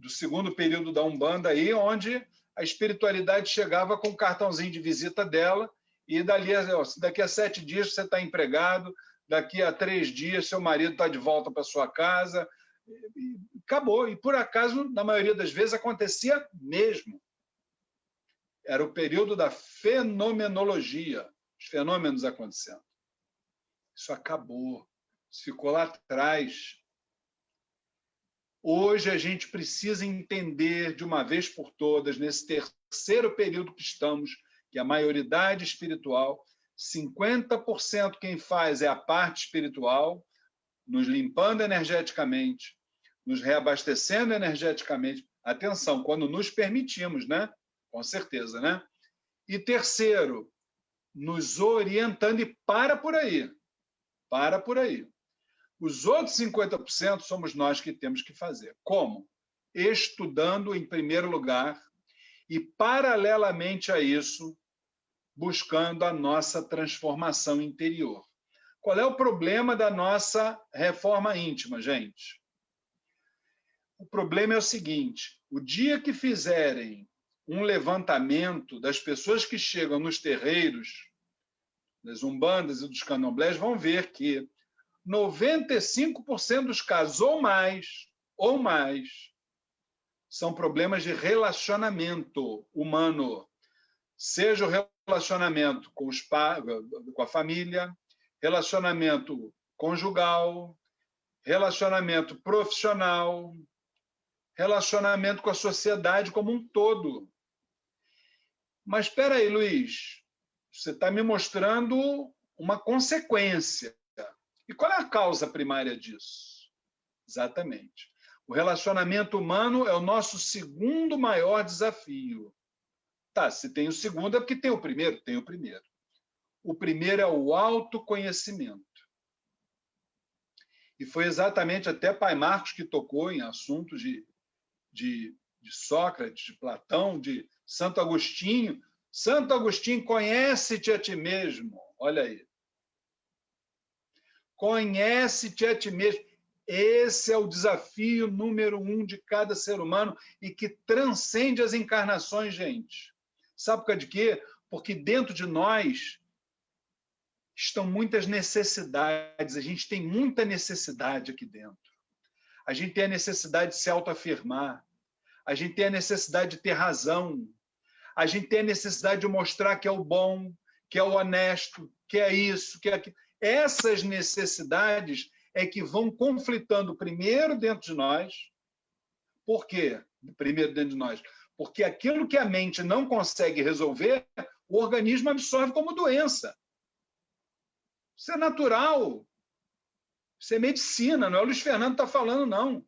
[SPEAKER 2] segundo período da Umbanda, aí, onde a espiritualidade chegava com o cartãozinho de visita dela e daqui a 7 dias você está empregado, daqui a 3 dias seu marido está de volta para sua casa, e acabou. E, por acaso, na maioria das vezes, acontecia mesmo. Era o período da fenomenologia, os fenômenos acontecendo. Isso acabou, isso ficou lá atrás. Hoje a gente precisa entender de uma vez por todas, nesse terceiro período que estamos, que é a maioridade espiritual, 50% quem faz é a parte espiritual, nos limpando energeticamente, nos reabastecendo energeticamente. Atenção, quando nos permitimos, né? Com certeza, né? E terceiro, nos orientando e para por aí. Para por aí. Os outros 50% somos nós que temos que fazer. Como? Estudando em primeiro lugar e, paralelamente a isso, buscando a nossa transformação interior. Qual é o problema da nossa reforma íntima, gente? O problema é o seguinte: o dia que fizerem um levantamento das pessoas que chegam nos terreiros, das umbandas e dos candomblés, vão ver que 95% dos casos, ou mais, são problemas de relacionamento humano. Seja o relacionamento com a família, relacionamento conjugal, relacionamento profissional, relacionamento com a sociedade como um todo. Mas espera aí, Luiz, você está me mostrando uma consequência. E qual é a causa primária disso? Exatamente. O relacionamento humano é o nosso segundo maior desafio. Tá, se tem o segundo é porque tem o primeiro? Tem o primeiro. O primeiro é o autoconhecimento. E foi exatamente até Pai Marcos que tocou em assuntos de Sócrates, de Platão, de Santo Agostinho. Santo Agostinho, conhece-te a ti mesmo. Olha aí. Conhece-te a ti mesmo. Esse é o desafio número 1 de cada ser humano e que transcende as encarnações, gente. Sabe por causa de quê? Porque dentro de nós estão muitas necessidades. A gente tem muita necessidade aqui dentro. A gente tem a necessidade de se autoafirmar. A gente tem a necessidade de ter razão. A gente tem a necessidade de mostrar que é o bom, que é o honesto, que é isso, que é aquilo. Essas necessidades é que vão conflitando primeiro dentro de nós. Por quê? Primeiro dentro de nós. Porque aquilo que a mente não consegue resolver, o organismo absorve como doença. Isso é natural. Isso é medicina, não é o Luiz Fernando que está falando, não.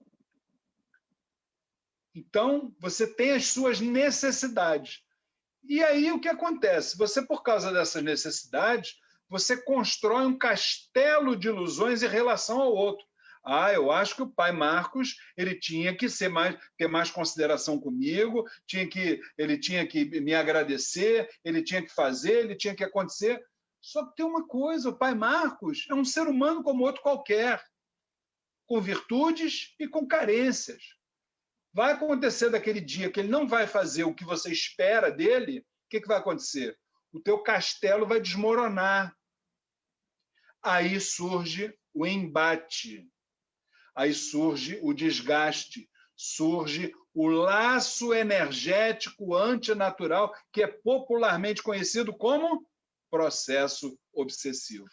[SPEAKER 2] Então, você tem as suas necessidades. E aí, o que acontece? Você, por causa dessas necessidades, você constrói um castelo de ilusões em relação ao outro. Ah, eu acho que o Pai Marcos ele tinha que ter mais consideração comigo, ele tinha que me agradecer, ele tinha que fazer, ele tinha que acontecer. Só que tem uma coisa, o Pai Marcos é um ser humano como outro qualquer, com virtudes e com carências. Vai acontecer daquele dia que ele não vai fazer o que você espera dele, o que vai acontecer? O teu castelo vai desmoronar. Aí surge o embate, aí surge o desgaste, surge o laço energético antinatural, que é popularmente conhecido como processo obsessivo.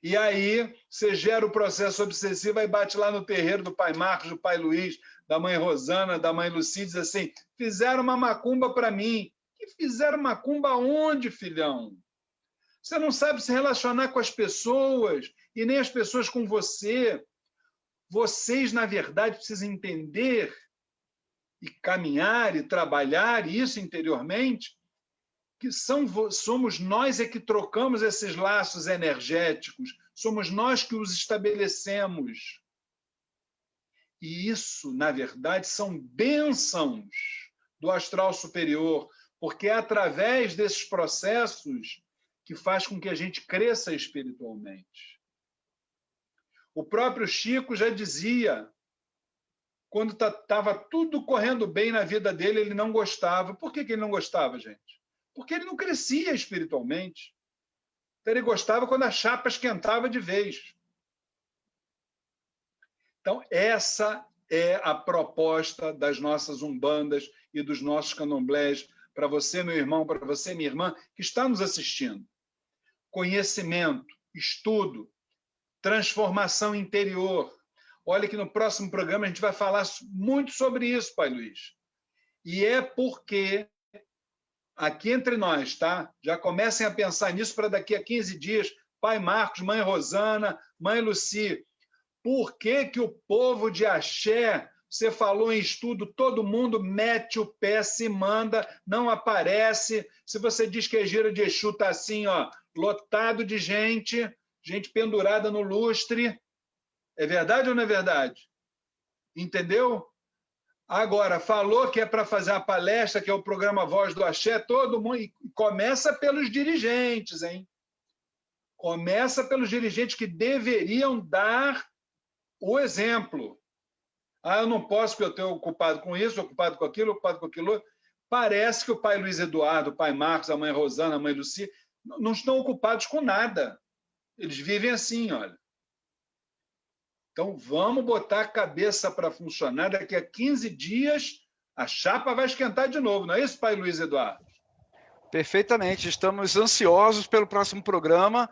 [SPEAKER 2] E aí você gera o processo obsessivo e bate lá no terreiro do Pai Marcos, do Pai Luiz, da Mãe Rosana, da Mãe Lucy, diz assim, fizeram uma macumba para mim. E fizeram macumba onde, filhão? Você não sabe se relacionar com as pessoas e nem as pessoas com você. Vocês, na verdade, precisam entender e caminhar e trabalhar isso interiormente, que somos nós é que trocamos esses laços energéticos, somos nós que os estabelecemos. E isso, na verdade, são bênçãos do astral superior, porque é através desses processos que faz com que a gente cresça espiritualmente. O próprio Chico já dizia, quando estava tudo correndo bem na vida dele, ele não gostava. Por que ele não gostava, gente? Porque ele não crescia espiritualmente. Então, ele gostava quando a chapa esquentava de vez. Então, essa é a proposta das nossas umbandas e dos nossos candomblés para você, meu irmão, para você, minha irmã, que está nos assistindo. Conhecimento, estudo, transformação interior. Olha que no próximo programa a gente vai falar muito sobre isso, Pai Luiz. E é porque, aqui entre nós, tá? Já comecem a pensar nisso para daqui a 15 dias, Pai Marcos, Mãe Rosana, Mãe Luci. Por que que o povo de Axé, você falou em estudo, todo mundo mete o pé, se manda, não aparece. Se você diz que é gira de Exu, está assim, ó, lotado de gente, gente pendurada no lustre. É verdade ou não é verdade? Entendeu? Agora, falou que é para fazer a palestra, que é o programa Voz do Axé, todo mundo... E começa pelos dirigentes, hein? Começa pelos dirigentes que deveriam dar o exemplo. Ah, eu não posso, porque eu estou ocupado com isso, ocupado com aquilo, ocupado com aquilo. Parece que o pai Luiz Eduardo, o pai Marcos, a mãe Rosana, a mãe Luci, não estão ocupados com nada. Eles vivem assim, olha. Então, vamos botar a cabeça para funcionar. Daqui a 15 dias, a chapa vai esquentar de novo. Não é isso, pai Luiz Eduardo?
[SPEAKER 1] Perfeitamente. Estamos ansiosos pelo próximo programa,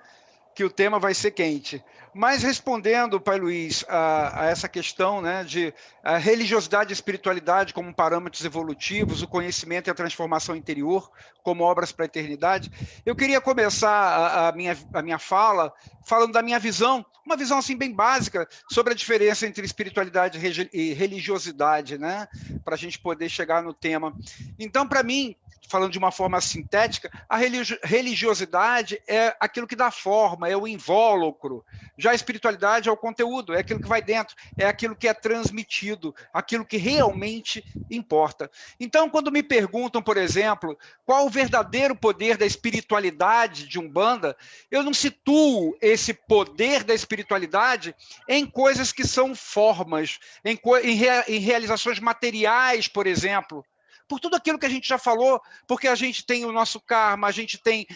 [SPEAKER 1] que o tema vai ser quente. Mas respondendo, Pai Luiz, a essa questão, né, de a religiosidade e espiritualidade como parâmetros evolutivos, o conhecimento e a transformação interior como obras para a eternidade, eu queria começar a minha fala falando da minha visão, uma visão assim bem básica sobre a diferença entre espiritualidade e religiosidade, né, para a gente poder chegar no tema. Então, para mim, falando de uma forma sintética, a religiosidade é aquilo que dá forma, é o invólucro. Já a espiritualidade é o conteúdo, é aquilo que vai dentro, é aquilo que é transmitido, aquilo que realmente importa. Então, quando me perguntam, por exemplo, qual o verdadeiro poder da espiritualidade de Umbanda, eu não situo esse poder da espiritualidade em coisas que são formas, em realizações materiais, por exemplo, por tudo aquilo que a gente já falou, porque a gente tem o nosso karma, a gente tem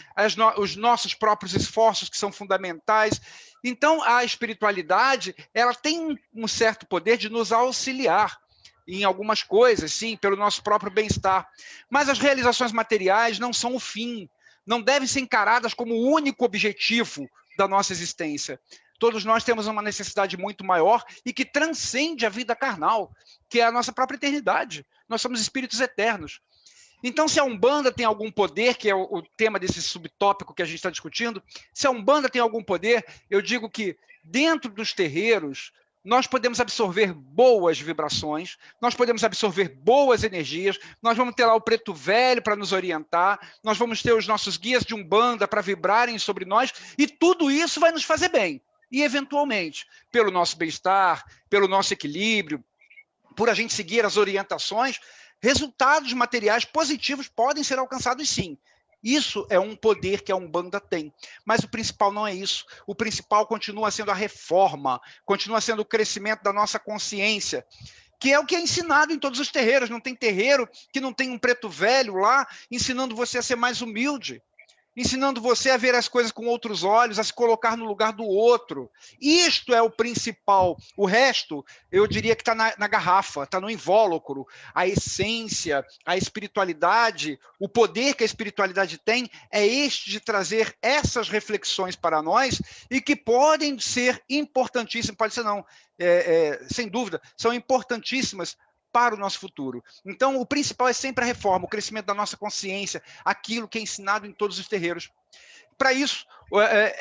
[SPEAKER 1] os nossos próprios esforços que são fundamentais. Então, a espiritualidade, ela tem um certo poder de nos auxiliar em algumas coisas, sim, pelo nosso próprio bem-estar. Mas as realizações materiais não são o fim, não devem ser encaradas como o único objetivo da nossa existência. Todos nós temos uma necessidade muito maior e que transcende a vida carnal, que é a nossa própria eternidade. Nós somos espíritos eternos. Então, se a Umbanda tem algum poder, que é o tema desse subtópico que a gente está discutindo, se a Umbanda tem algum poder, eu digo que dentro dos terreiros, nós podemos absorver boas vibrações, nós podemos absorver boas energias, nós vamos ter lá o preto velho para nos orientar, nós vamos ter os nossos guias de Umbanda para vibrarem sobre nós, e tudo isso vai nos fazer bem. E, eventualmente, pelo nosso bem-estar, pelo nosso equilíbrio, por a gente seguir as orientações, resultados materiais positivos podem ser alcançados, sim. Isso é um poder que a Umbanda tem. Mas o principal não é isso. O principal continua sendo a reforma, continua sendo o crescimento da nossa consciência, que é o que é ensinado em todos os terreiros. Não tem terreiro que não tem um preto velho lá ensinando você a ser mais humilde, ensinando você a ver as coisas com outros olhos, a se colocar no lugar do outro. Isto é o principal. O resto, eu diria que está na garrafa, está no invólucro. A essência, a espiritualidade, o poder que a espiritualidade tem é este de trazer essas reflexões para nós e que podem ser importantíssimas, pode ser não, sem dúvida, são importantíssimas para o nosso futuro. Então, o principal é sempre a reforma, o crescimento da nossa consciência, aquilo que é ensinado em todos os terreiros. Para isso,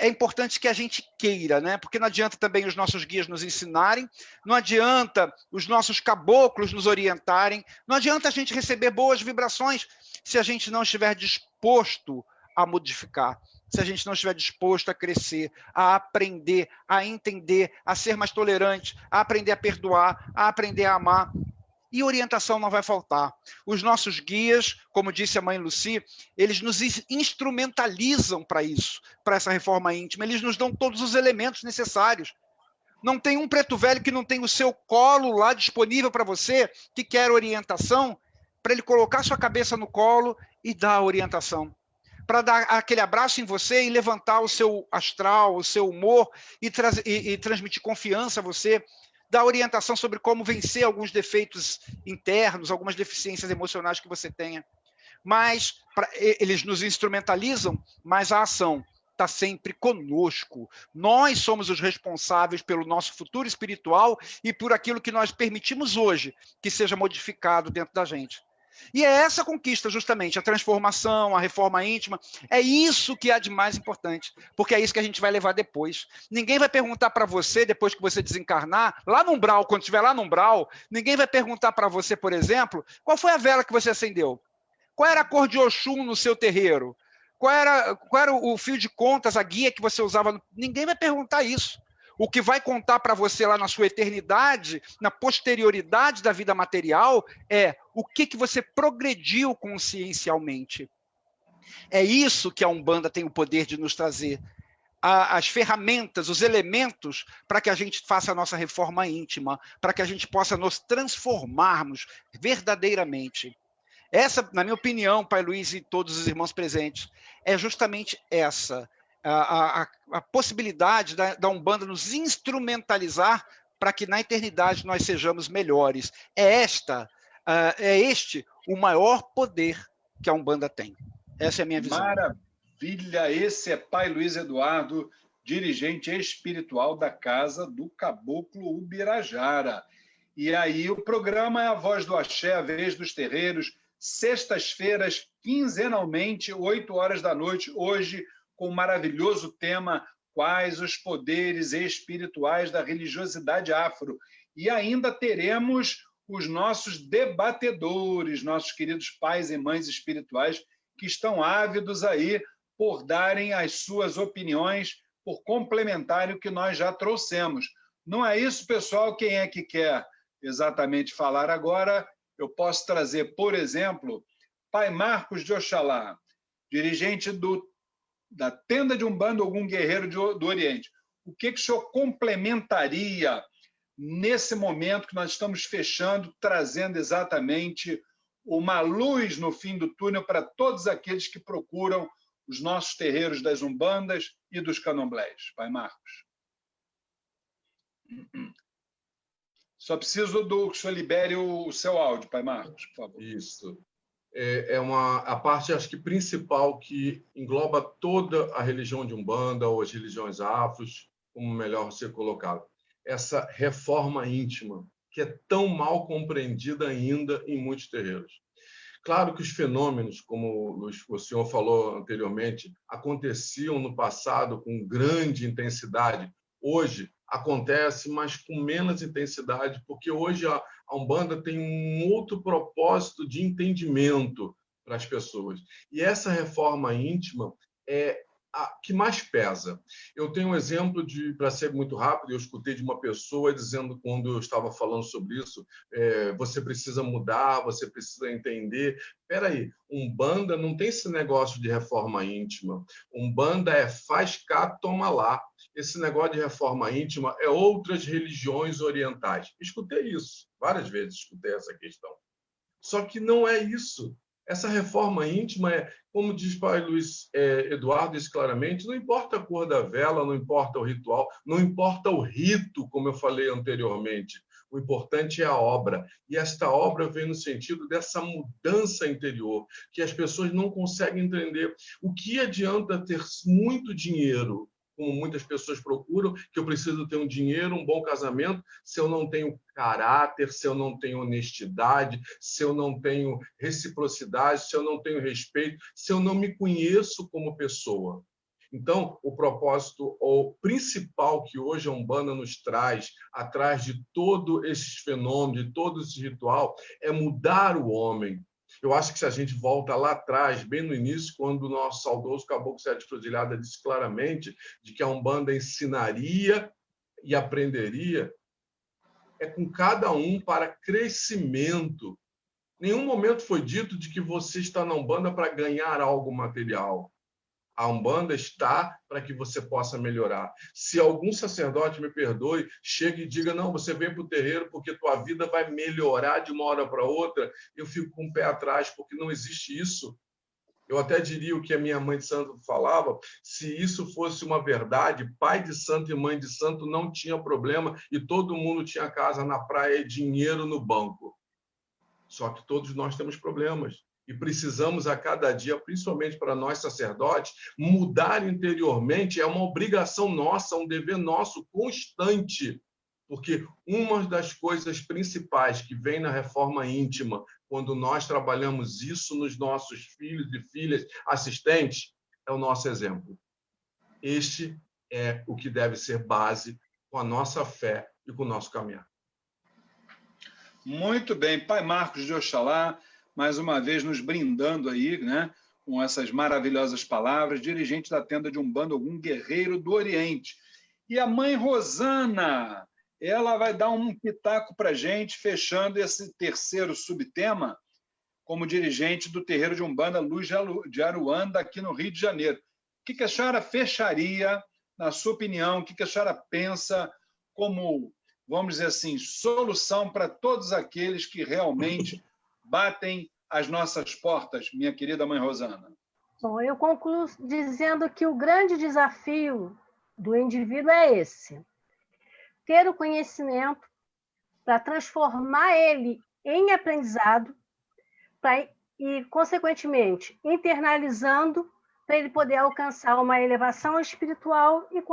[SPEAKER 1] é importante que a gente queira, né? Porque não adianta também os nossos guias nos ensinarem, não adianta os nossos caboclos nos orientarem, não adianta a gente receber boas vibrações se a gente não estiver disposto a modificar, se a gente não estiver disposto a crescer, a aprender, a entender, a ser mais tolerante, a aprender a perdoar, a aprender a amar. E orientação não vai faltar. Os nossos guias, como disse a mãe Luci, eles nos instrumentalizam para isso, para essa reforma íntima. Eles nos dão todos os elementos necessários. Não tem um preto velho que não tem o seu colo lá disponível para você, que quer orientação, para ele colocar sua cabeça no colo e dar a orientação. Para dar aquele abraço em você e levantar o seu astral, o seu humor e transmitir confiança a você. dá orientação sobre como vencer alguns defeitos internos, algumas deficiências emocionais que você tenha. Mas eles nos instrumentalizam, mas a ação está sempre conosco. Nós somos os responsáveis pelo nosso futuro espiritual e por aquilo que nós permitimos hoje que seja modificado dentro da gente. E é essa conquista, justamente, a transformação, a reforma íntima, é isso que há de mais importante, porque é isso que a gente vai levar depois. Ninguém vai perguntar para você, depois que você desencarnar, lá no umbral, quando estiver lá no umbral, ninguém vai perguntar para você, por exemplo, qual foi a vela que você acendeu? Qual era a cor de Oxum no seu terreiro? Qual era o fio de contas, a guia que você usava? Ninguém vai perguntar isso. O que vai contar para você lá na sua eternidade, na posterioridade da vida material, é o que você progrediu consciencialmente. É isso que a Umbanda tem o poder de nos trazer. As ferramentas, os elementos para que a gente faça a nossa reforma íntima, para que a gente possa nos transformarmos verdadeiramente. Essa, na minha opinião, Pai Luiz e todos os irmãos presentes, é justamente essa, a possibilidade da Umbanda nos instrumentalizar para que na eternidade nós sejamos melhores. É este o maior poder que a Umbanda tem. Essa é a minha visão.
[SPEAKER 2] Maravilha! Esse é Pai Luiz Eduardo, dirigente espiritual da Casa do Caboclo Ubirajara. E aí o programa é a Voz do Axé, a Vez dos Terreiros, sextas-feiras, quinzenalmente, 8 horas da noite, hoje, com o maravilhoso tema Quais os Poderes Espirituais da Religiosidade Afro. E ainda teremos os nossos debatedores, nossos queridos pais e mães espirituais, que estão ávidos aí por darem as suas opiniões, por complementarem o que nós já trouxemos. Não é isso, pessoal? Quem é que quer exatamente falar agora? Eu posso trazer, por exemplo, Pai Marcos de Oxalá, dirigente da tenda de Umbanda Ogum Guerreiro do Oriente. O que o senhor complementaria nesse momento que nós estamos fechando, trazendo exatamente uma luz no fim do túnel para todos aqueles que procuram os nossos terreiros das Umbandas e dos Candomblés? Pai Marcos. Só preciso que o senhor libere o seu áudio, Pai Marcos, por favor.
[SPEAKER 4] Isso. A parte, acho que, principal que engloba toda a religião de Umbanda ou as religiões afros, como melhor ser colocado. Essa reforma íntima, que é tão mal compreendida ainda em muitos terreiros. Claro que os fenômenos, como o senhor falou anteriormente, aconteciam no passado com grande intensidade. Hoje acontece, mas com menos intensidade, porque hoje a Umbanda tem um outro propósito de entendimento para as pessoas. E essa reforma íntima é a que mais pesa. Eu tenho um exemplo, para ser muito rápido, eu escutei de uma pessoa dizendo, quando eu estava falando sobre isso, você precisa mudar, você precisa entender. Espera aí, Umbanda não tem esse negócio de reforma íntima. Umbanda é faz cá, toma lá. Esse negócio de reforma íntima é outras religiões orientais. Escutei isso, várias vezes escutei essa questão. Só que não é isso. Essa reforma íntima é, como diz Pai Luiz Eduardo, isso claramente, não importa a cor da vela, não importa o ritual, não importa o rito, como eu falei anteriormente. O importante é a obra. E esta obra vem no sentido dessa mudança interior, que as pessoas não conseguem entender. O que adianta ter muito dinheiro, como muitas pessoas procuram, que eu preciso ter um dinheiro, um bom casamento, se eu não tenho caráter, se eu não tenho honestidade, se eu não tenho reciprocidade, se eu não tenho respeito, se eu não me conheço como pessoa. Então, o propósito principal que hoje a Umbanda nos traz, atrás de todos esses fenômenos, de todo esse ritual, é mudar o homem. Eu acho que se a gente volta lá atrás, bem no início, quando o nosso saudoso Caboclo Sete Cruzilhada disse claramente de que a Umbanda ensinaria e aprenderia, é com cada um para crescimento. Nenhum momento foi dito de que você está na Umbanda para ganhar algo material. A Umbanda está para que você possa melhorar. Se algum sacerdote, me perdoe, chega e diga, não, você vem para o terreiro porque tua vida vai melhorar de uma hora para outra, eu fico com o pé atrás, porque não existe isso. Eu até diria o que a minha mãe de santo falava: se isso fosse uma verdade, pai de santo e mãe de santo não tinha problema e todo mundo tinha casa na praia e dinheiro no banco. Só que todos nós temos problemas e precisamos a cada dia, principalmente para nós sacerdotes, mudar interiormente. É uma obrigação nossa, um dever nosso constante, porque uma das coisas principais que vem na reforma íntima, quando nós trabalhamos isso nos nossos filhos e filhas assistentes, é o nosso exemplo. Este é o que deve ser base com a nossa fé e com o nosso caminhar.
[SPEAKER 2] Muito bem. Pai Marcos de Oxalá, mais uma vez nos brindando aí, né, com essas maravilhosas palavras, dirigente da tenda de Umbanda, algum guerreiro do Oriente. E a mãe Rosana, ela vai dar um pitaco para a gente, fechando esse terceiro subtema, como dirigente do terreiro de Umbanda Luz de Aruanda, aqui no Rio de Janeiro. O que a senhora fecharia, na sua opinião, o que a senhora pensa como, vamos dizer assim, solução para todos aqueles que realmente batem as nossas portas, minha querida mãe Rosana?
[SPEAKER 3] Bom, eu concluo dizendo que o grande desafio do indivíduo é esse: ter o conhecimento para transformar ele em aprendizado e, consequentemente, internalizando para ele poder alcançar uma elevação espiritual e,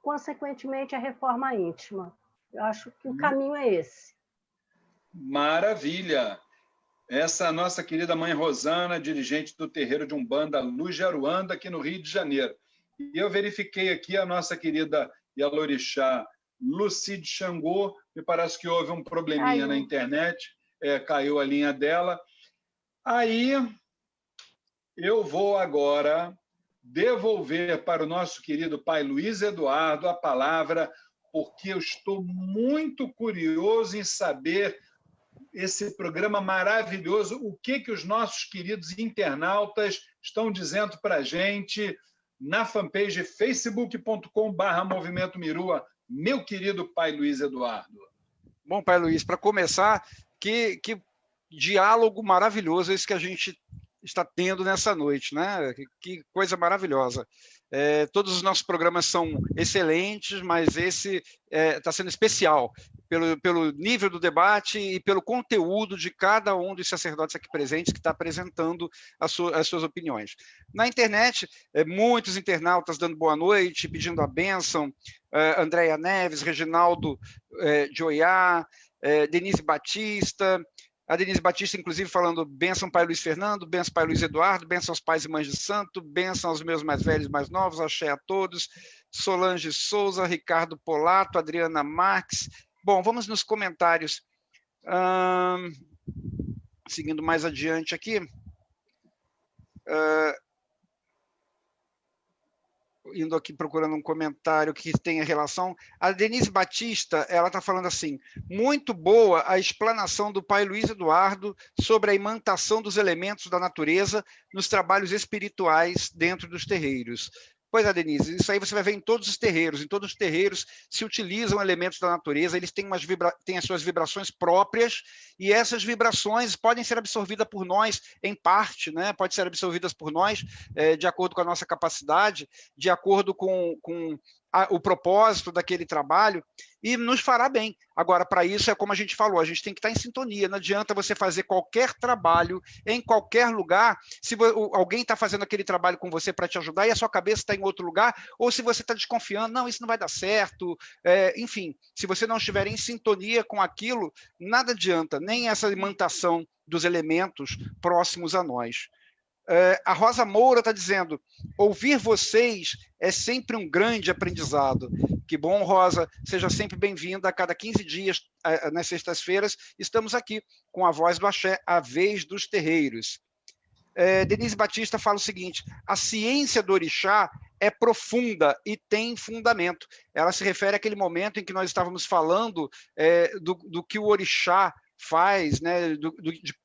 [SPEAKER 3] consequentemente, a reforma íntima. Eu acho que o caminho é esse.
[SPEAKER 2] Maravilha! Essa nossa querida mãe Rosana, dirigente do terreiro de Umbanda Luz de Aruanda, aqui no Rio de Janeiro. E eu verifiquei aqui a nossa querida Yalorixá Lucide Xangô, me parece que houve um probleminha na internet, caiu a linha dela. Aí eu vou agora devolver para o nosso querido pai Luiz Eduardo a palavra, porque eu estou muito curioso em saber esse programa maravilhoso, o que os nossos queridos internautas estão dizendo para a gente na fanpage facebook.com/Movimento Mirua, meu querido pai Luiz Eduardo.
[SPEAKER 1] Bom, pai Luiz, para começar, que diálogo maravilhoso esse que a gente está tendo nessa noite, né? Que coisa maravilhosa. Todos os nossos programas são excelentes, mas esse está sendo especial pelo nível do debate e pelo conteúdo de cada um dos sacerdotes aqui presentes que está apresentando as suas opiniões. Na internet, muitos internautas dando boa noite, pedindo a bênção, Andréia Neves, Reginaldo Joiá, Denise Batista, a Denise Batista, inclusive, falando bênção pai Luiz Fernando, bênção pai Luiz Eduardo, bênção aos pais e mães de santo, bênção aos meus mais velhos e mais novos, axé a todos, Solange Souza, Ricardo Polato, Adriana Marques. Bom, vamos nos comentários. Seguindo mais adiante aqui. Indo aqui procurando um comentário que tenha relação. A Denise Batista, ela está falando assim: muito boa a explanação do pai Luiz Eduardo sobre a imantação dos elementos da natureza nos trabalhos espirituais dentro dos terreiros. Pois é, Denise, isso aí você vai ver em todos os terreiros. Em todos os terreiros se utilizam elementos da natureza, eles têm as suas vibrações próprias, e essas vibrações podem ser absorvidas por nós em parte, né? Podem ser absorvidas por nós de acordo com a nossa capacidade, de acordo com o propósito daquele trabalho, e nos fará bem. Agora, para isso, é como a gente falou, a gente tem que estar em sintonia. Não adianta você fazer qualquer trabalho em qualquer lugar, se alguém está fazendo aquele trabalho com você para te ajudar e a sua cabeça está em outro lugar, ou se você está desconfiando, não, isso não vai dar certo. Enfim, se você não estiver em sintonia com aquilo, nada adianta, nem essa imantação dos elementos próximos a nós. A Rosa Moura está dizendo: ouvir vocês é sempre um grande aprendizado. Que bom, Rosa, seja sempre bem-vinda. A cada 15 dias, nas sextas-feiras, estamos aqui com a voz do axé, a vez dos terreiros. Denise Batista fala o seguinte: a ciência do orixá é profunda e tem fundamento. Ela se refere àquele momento em que nós estávamos falando do que o orixá faz, né,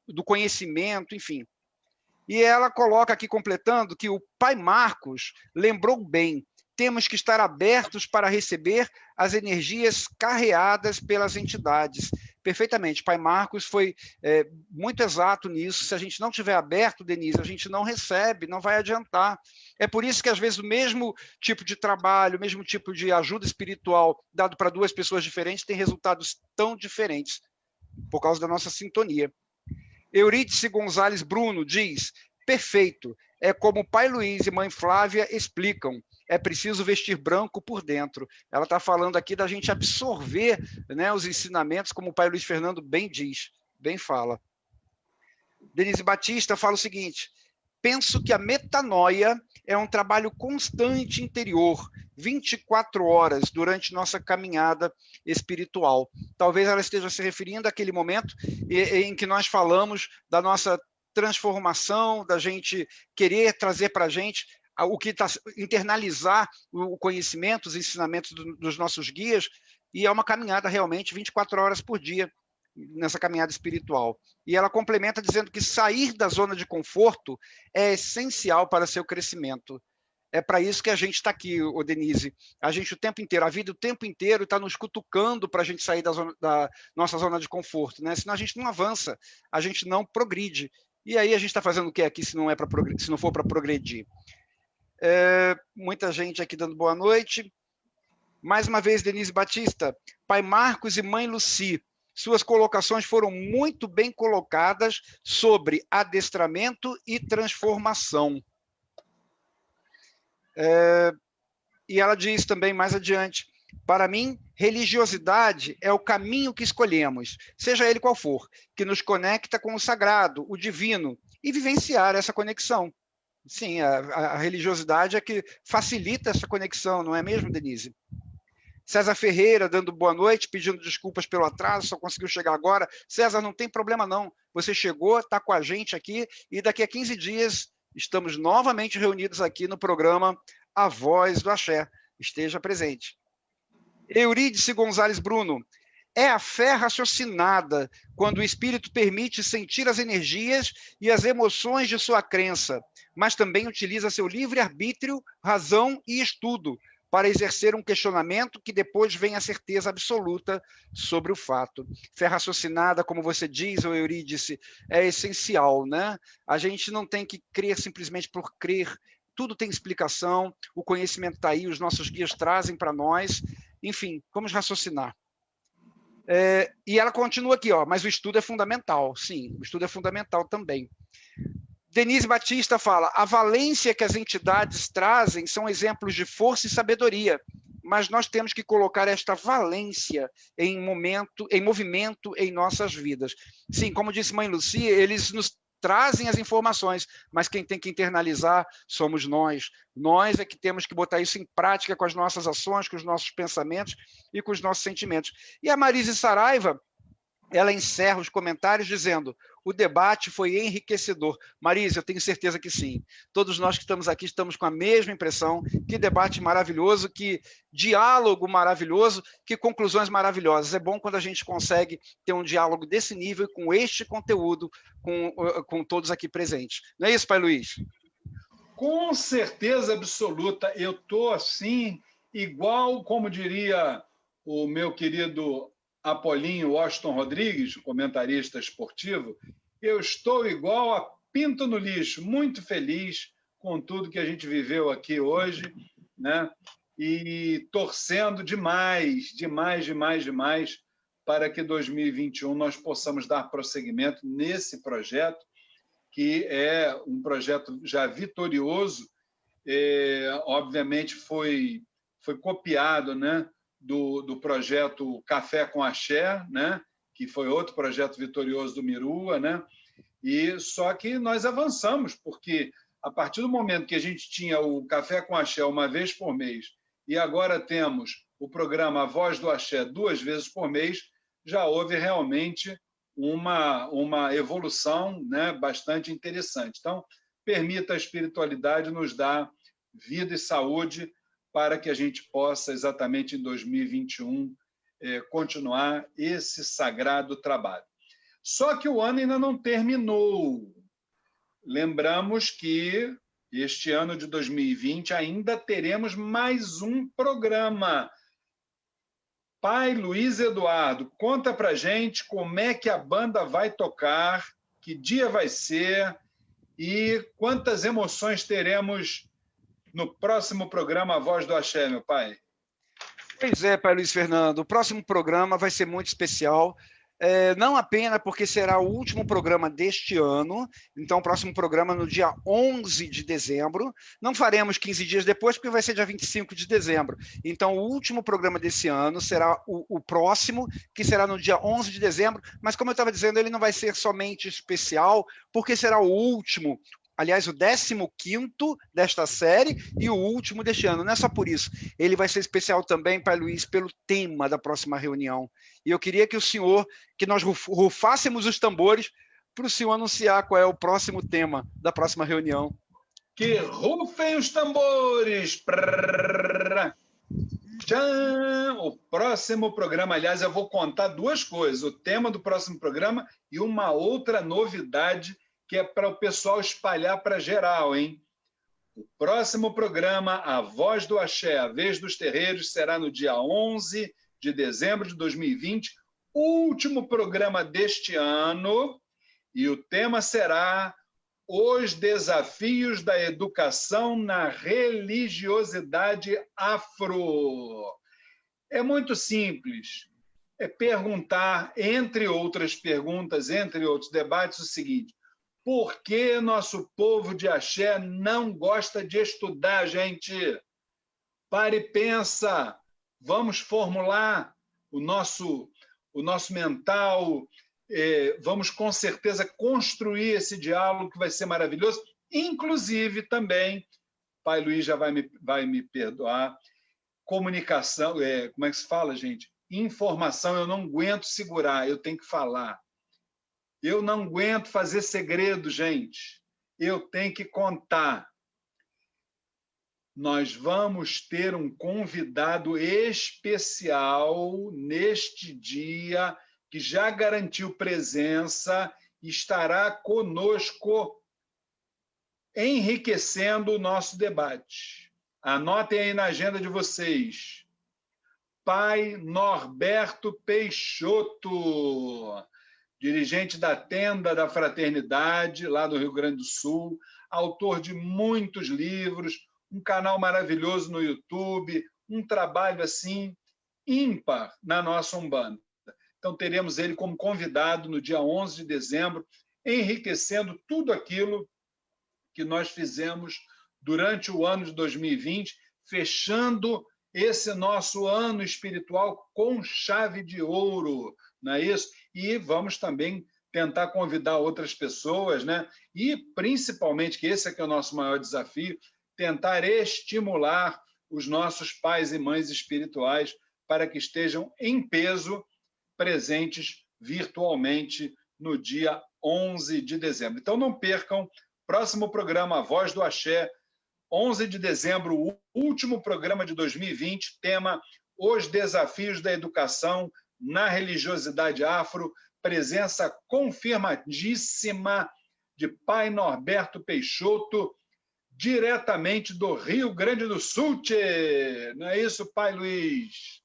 [SPEAKER 1] do conhecimento, enfim. E ela coloca aqui, completando, que o pai Marcos lembrou bem: temos que estar abertos para receber as energias carreadas pelas entidades. perfeitamente. Pai Marcos foi muito exato nisso. Se a gente não tiver aberto, Denise, a gente não recebe, não vai adiantar. É por isso que, às vezes, o mesmo tipo de trabalho, o mesmo tipo de ajuda espiritual dado para duas pessoas diferentes tem resultados tão diferentes, por causa da nossa sintonia. Eurídice Gonzalez Bruno diz: perfeito, é como o pai Luiz e mãe Flávia explicam, é preciso vestir branco por dentro. Ela está falando aqui da gente absorver, né, os ensinamentos, como o pai Luiz Fernando bem diz, bem fala. Denise Batista fala o seguinte: penso que a metanoia é um trabalho constante interior, 24 horas durante nossa caminhada espiritual. Talvez ela esteja se referindo àquele momento em que nós falamos da nossa transformação, da gente querer trazer para a gente o que está, internalizar o conhecimento, os ensinamentos dos nossos guias, e é uma caminhada realmente 24 horas por dia nessa caminhada espiritual. E ela complementa dizendo que sair da zona de conforto é essencial para seu crescimento. É para isso que a gente está aqui, Denise. A gente o tempo inteiro, a vida o tempo inteiro está nos cutucando para a gente sair da nossa zona de conforto, né? Senão a gente não avança, a gente não progride. E aí a gente está fazendo o que aqui se não for para progredir? Muita gente aqui dando boa noite. Mais uma vez, Denise Batista, pai Marcos e mãe Luci, suas colocações foram muito bem colocadas sobre adestramento e transformação. E ela diz também mais adiante: para mim, religiosidade é o caminho que escolhemos, seja ele qual for, que nos conecta com o sagrado, o divino, e vivenciar essa conexão. Sim, a religiosidade é que facilita essa conexão, não é mesmo, Denise? César Ferreira, dando boa noite, pedindo desculpas pelo atraso, só conseguiu chegar agora. César, não tem problema não. Você chegou, está com a gente aqui, e daqui a 15 dias estamos novamente reunidos aqui no programa A Voz do Axé. Esteja presente. Eurídice Gonzalez Bruno, é a fé raciocinada, quando o espírito permite sentir as energias e as emoções de sua crença, mas também utiliza seu livre-arbítrio, razão e estudo, para exercer um questionamento que depois vem a certeza absoluta sobre o fato. Fé raciocinada, como você diz, ou Eurídice, é essencial, né? A gente não tem que crer simplesmente por crer, tudo tem explicação, o conhecimento está aí, os nossos guias trazem para nós, enfim, vamos raciocinar. E ela continua aqui, mas o estudo é fundamental, sim, o estudo é fundamental também. Denise Batista fala: a valência que as entidades trazem são exemplos de força e sabedoria, mas nós temos que colocar esta valência em movimento em nossas vidas. Sim, como disse mãe Lucia, eles nos trazem as informações, mas quem tem que internalizar somos nós. Nós é que temos que botar isso em prática com as nossas ações, com os nossos pensamentos e com os nossos sentimentos. E a Marise Saraiva, ela encerra os comentários dizendo: o debate foi enriquecedor. Marise, eu tenho certeza que sim. Todos nós que estamos aqui estamos com a mesma impressão. Que debate maravilhoso, que diálogo maravilhoso, que conclusões maravilhosas. É bom quando a gente consegue ter um diálogo desse nível, com este conteúdo, com todos aqui presentes. Não é isso, pai Luiz?
[SPEAKER 2] Com certeza absoluta. Eu estou assim, igual, como diria o meu querido Apolinho Washington Rodrigues, comentarista esportivo, eu estou igual a pinto no lixo, muito feliz com tudo que a gente viveu aqui hoje, né? E torcendo demais para que 2021 nós possamos dar prosseguimento nesse projeto, que é um projeto já vitorioso, obviamente foi copiado, né, do projeto Café com Axé, né, que foi outro projeto vitorioso do Mirua, né, e só que nós avançamos, porque a partir do momento que a gente tinha o Café com Axé uma vez por mês e agora temos o programa A Voz do Axé 2 vezes por mês, já houve realmente uma evolução, né, bastante interessante. Então, permita a espiritualidade nos dar vida e saúde para que a gente possa, exatamente em 2021, continuar esse sagrado trabalho. Só que o ano ainda não terminou. Lembramos que este ano de 2020 ainda teremos mais um programa. Pai Luiz Eduardo, conta pra gente como é que a banda vai tocar, que dia vai ser e quantas emoções teremos no próximo programa A Voz do Axé, meu pai.
[SPEAKER 1] Pois é, pai Luiz Fernando, o próximo programa vai ser muito especial, não apenas porque será o último programa deste ano, então o próximo programa no dia 11 de dezembro, não faremos 15 dias depois, porque vai ser dia 25 de dezembro, então o último programa desse ano será o próximo, que será no dia 11 de dezembro, mas como eu estava dizendo, ele não vai ser somente especial, porque será o último, aliás, o 15º desta série e o último deste ano. Não é só por isso. Ele vai ser especial também, pai Luiz, pelo tema da próxima reunião. E eu queria que o senhor, que nós rufássemos os tambores para o senhor anunciar qual é o próximo tema da próxima reunião.
[SPEAKER 2] Que rufem os tambores! Tchan! O próximo programa, aliás, eu vou contar duas coisas. O tema do próximo programa e uma outra novidade que é para o pessoal espalhar para geral, hein? O próximo programa, A Voz do Axé, a Vez dos Terreiros, será no dia 11 de dezembro de 2020, último programa deste ano, e o tema será Os Desafios da Educação na Religiosidade Afro. É muito simples. É perguntar, entre outras perguntas, entre outros debates, o seguinte: por que nosso povo de axé não gosta de estudar, gente? Pare e pensa. Vamos formular o nosso mental. Vamos, com certeza, construir esse diálogo que vai ser maravilhoso. Inclusive, também, pai Luiz já vai me perdoar, comunicação, como é que se fala, gente? Informação, eu não aguento segurar, eu tenho que falar. Eu não aguento fazer segredo, gente. Eu tenho que contar. Nós vamos ter um convidado especial neste dia, que já garantiu presença, estará conosco, enriquecendo o nosso debate. Anotem aí na agenda de vocês. Pai Norberto Peixoto, dirigente da Tenda da Fraternidade, lá do Rio Grande do Sul, autor de muitos livros, um canal maravilhoso no YouTube, um trabalho assim ímpar na nossa Umbanda. Então teremos ele como convidado no dia 11 de dezembro, enriquecendo tudo aquilo que nós fizemos durante o ano de 2020, fechando esse nosso ano espiritual com chave de ouro, não é isso? E vamos também tentar convidar outras pessoas, né? E, principalmente, que esse é que é o nosso maior desafio, tentar estimular os nossos pais e mães espirituais para que estejam em peso presentes virtualmente no dia 11 de dezembro. Então, não percam, próximo programa A Voz do Axé, 11 de dezembro, o último programa de 2020, tema Os Desafios da Educação na Religiosidade Afro, presença confirmadíssima de pai Norberto Peixoto, diretamente do Rio Grande do Sul. Não é isso, pai Luiz?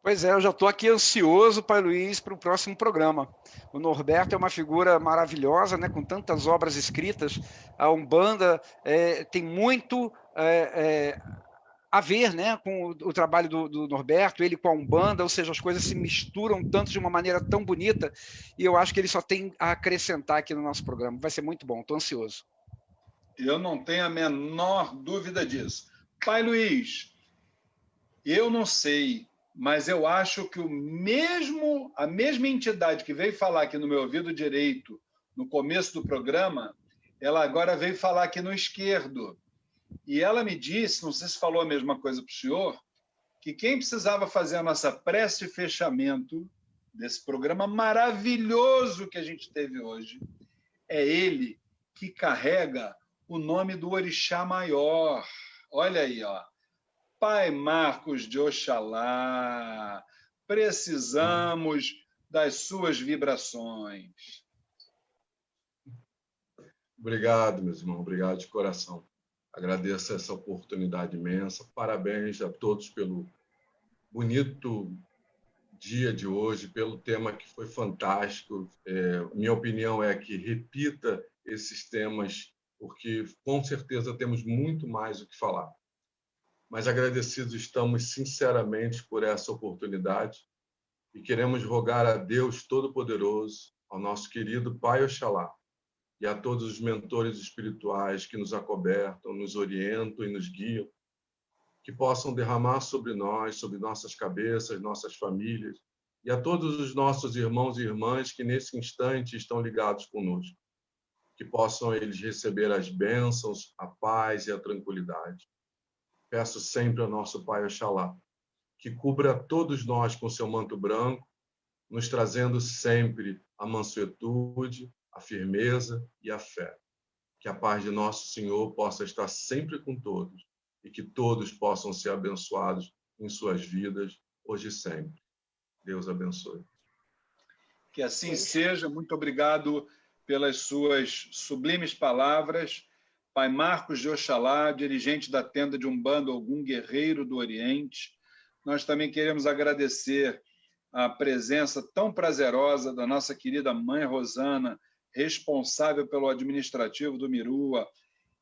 [SPEAKER 1] Pois é, eu já estou aqui ansioso, pai Luiz, para o próximo programa. O Norberto é uma figura maravilhosa, né, com tantas obras escritas. A Umbanda tem muito a ver, né, com o trabalho do Norberto, ele com a Umbanda, ou seja, as coisas se misturam tanto de uma maneira tão bonita, e eu acho que ele só tem a acrescentar aqui no nosso programa. Vai ser muito bom, estou ansioso.
[SPEAKER 2] Eu não tenho a menor dúvida disso. Pai Luiz, eu não sei, mas eu acho que a mesma entidade que veio falar aqui no meu ouvido direito no começo do programa, ela agora veio falar aqui no esquerdo. E ela me disse, não sei se falou a mesma coisa para o senhor, que quem precisava fazer a nossa prece de fechamento desse programa maravilhoso que a gente teve hoje é ele que carrega o nome do orixá maior. Olha aí, ó. Pai Marcos de Oxalá, precisamos das suas vibrações.
[SPEAKER 4] Obrigado, meus irmãos, obrigado de coração. Agradeço essa oportunidade imensa. Parabéns a todos pelo bonito dia de hoje, pelo tema que foi fantástico. Minha opinião é que repita esses temas, porque com certeza temos muito mais o que falar. Mas agradecidos estamos sinceramente por essa oportunidade e queremos rogar a Deus Todo-Poderoso, ao nosso querido Pai Oxalá, e a todos os mentores espirituais que nos acobertam, nos orientam e nos guiam, que possam derramar sobre nós, sobre nossas cabeças, nossas famílias, e a todos os nossos irmãos e irmãs que nesse instante estão ligados conosco, que possam eles receber as bênçãos, a paz e a tranquilidade. Peço sempre ao nosso Pai Oxalá que cubra todos nós com seu manto branco, nos trazendo sempre a mansuetude, a firmeza e a fé. Que a paz de nosso Senhor possa estar sempre com todos e que todos possam ser abençoados em suas vidas, hoje e sempre. Deus abençoe.
[SPEAKER 2] Que assim seja. Muito obrigado pelas suas sublimes palavras. Pai Marcos de Oxalá, dirigente da tenda de Umbanda Ogum Guerreiro do Oriente. Nós também queremos agradecer a presença tão prazerosa da nossa querida mãe Rosana, responsável pelo administrativo do Mirua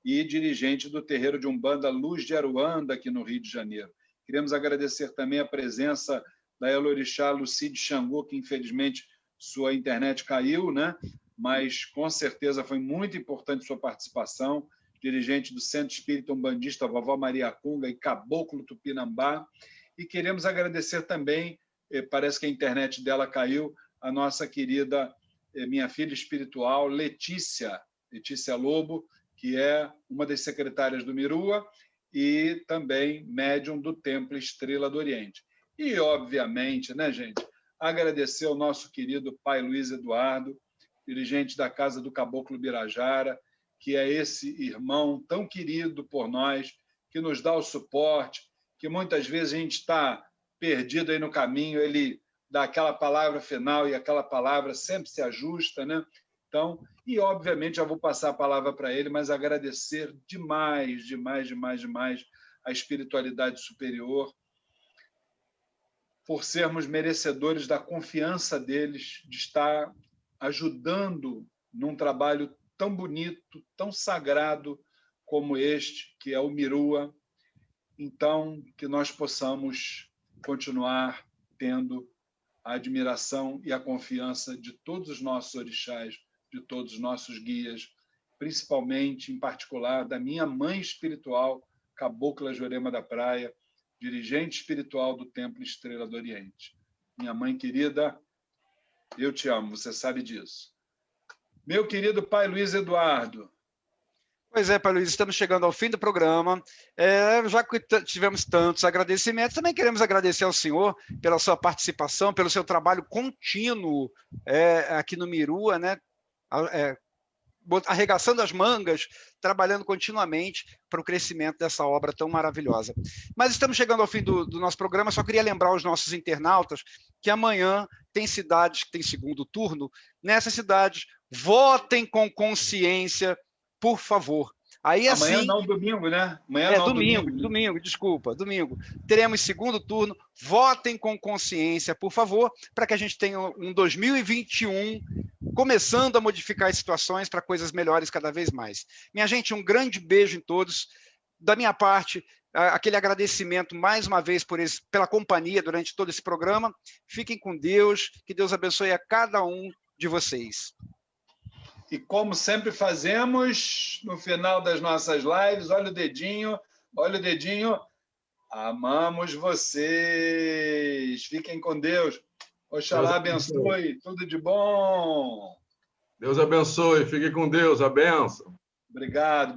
[SPEAKER 2] e dirigente do terreiro de Umbanda Luz de Aruanda, aqui no Rio de Janeiro. Queremos agradecer também a presença da Elorixá Lucide Xangô, que infelizmente sua internet caiu, né? Mas com certeza foi muito importante sua participação, dirigente do Centro Espírita Umbandista Vovó Maria Cunga e Caboclo Tupinambá. E queremos agradecer também, parece que a internet dela caiu, a nossa querida, minha filha espiritual, Letícia Lobo, que é uma das secretárias do Mirua e também médium do Templo Estrela do Oriente. E, obviamente, né, gente, agradecer ao nosso querido pai Luiz Eduardo, dirigente da Casa do Caboclo Birajara, que é esse irmão tão querido por nós, que nos dá o suporte, que muitas vezes a gente está perdido aí no caminho, ele dá aquela palavra final e aquela palavra sempre se ajusta, né? Então, e obviamente já vou passar a palavra para ele, mas agradecer demais a espiritualidade superior, por sermos merecedores da confiança deles, de estar ajudando num trabalho tão bonito, tão sagrado como este, que é o Mirua. Então, que nós possamos continuar tendo a admiração e a confiança de todos os nossos orixás, de todos os nossos guias, principalmente, em particular, da minha mãe espiritual, Cabocla Jurema da Praia, dirigente espiritual do Templo Estrela do Oriente. Minha mãe querida, eu te amo, você sabe disso. Meu querido pai Luiz Eduardo.
[SPEAKER 1] Pois é, pai Luiz, estamos chegando ao fim do programa. Já que tivemos tantos agradecimentos, também queremos agradecer ao senhor pela sua participação, pelo seu trabalho contínuo aqui no Mirua, né? Arregaçando as mangas, trabalhando continuamente para o crescimento dessa obra tão maravilhosa. Mas estamos chegando ao fim do nosso programa, só queria lembrar aos nossos internautas que amanhã tem cidades que têm segundo turno. Nessas cidades, votem com consciência, por favor. Aí,
[SPEAKER 2] amanhã
[SPEAKER 1] assim,
[SPEAKER 2] não, domingo, né? Amanhã não,
[SPEAKER 1] domingo, desculpa, domingo. Teremos segundo turno, votem com consciência, por favor, para que a gente tenha um 2021 começando a modificar as situações para coisas melhores cada vez mais. Minha gente, um grande beijo em todos. Da minha parte, aquele agradecimento mais uma vez pela companhia durante todo esse programa. Fiquem com Deus, que Deus abençoe a cada um de vocês.
[SPEAKER 2] E como sempre fazemos, no final das nossas lives, olha o dedinho, amamos vocês. Fiquem com Deus. Oxalá abençoe, tudo de bom.
[SPEAKER 4] Deus abençoe, fique com Deus, a bênção.
[SPEAKER 2] Obrigado.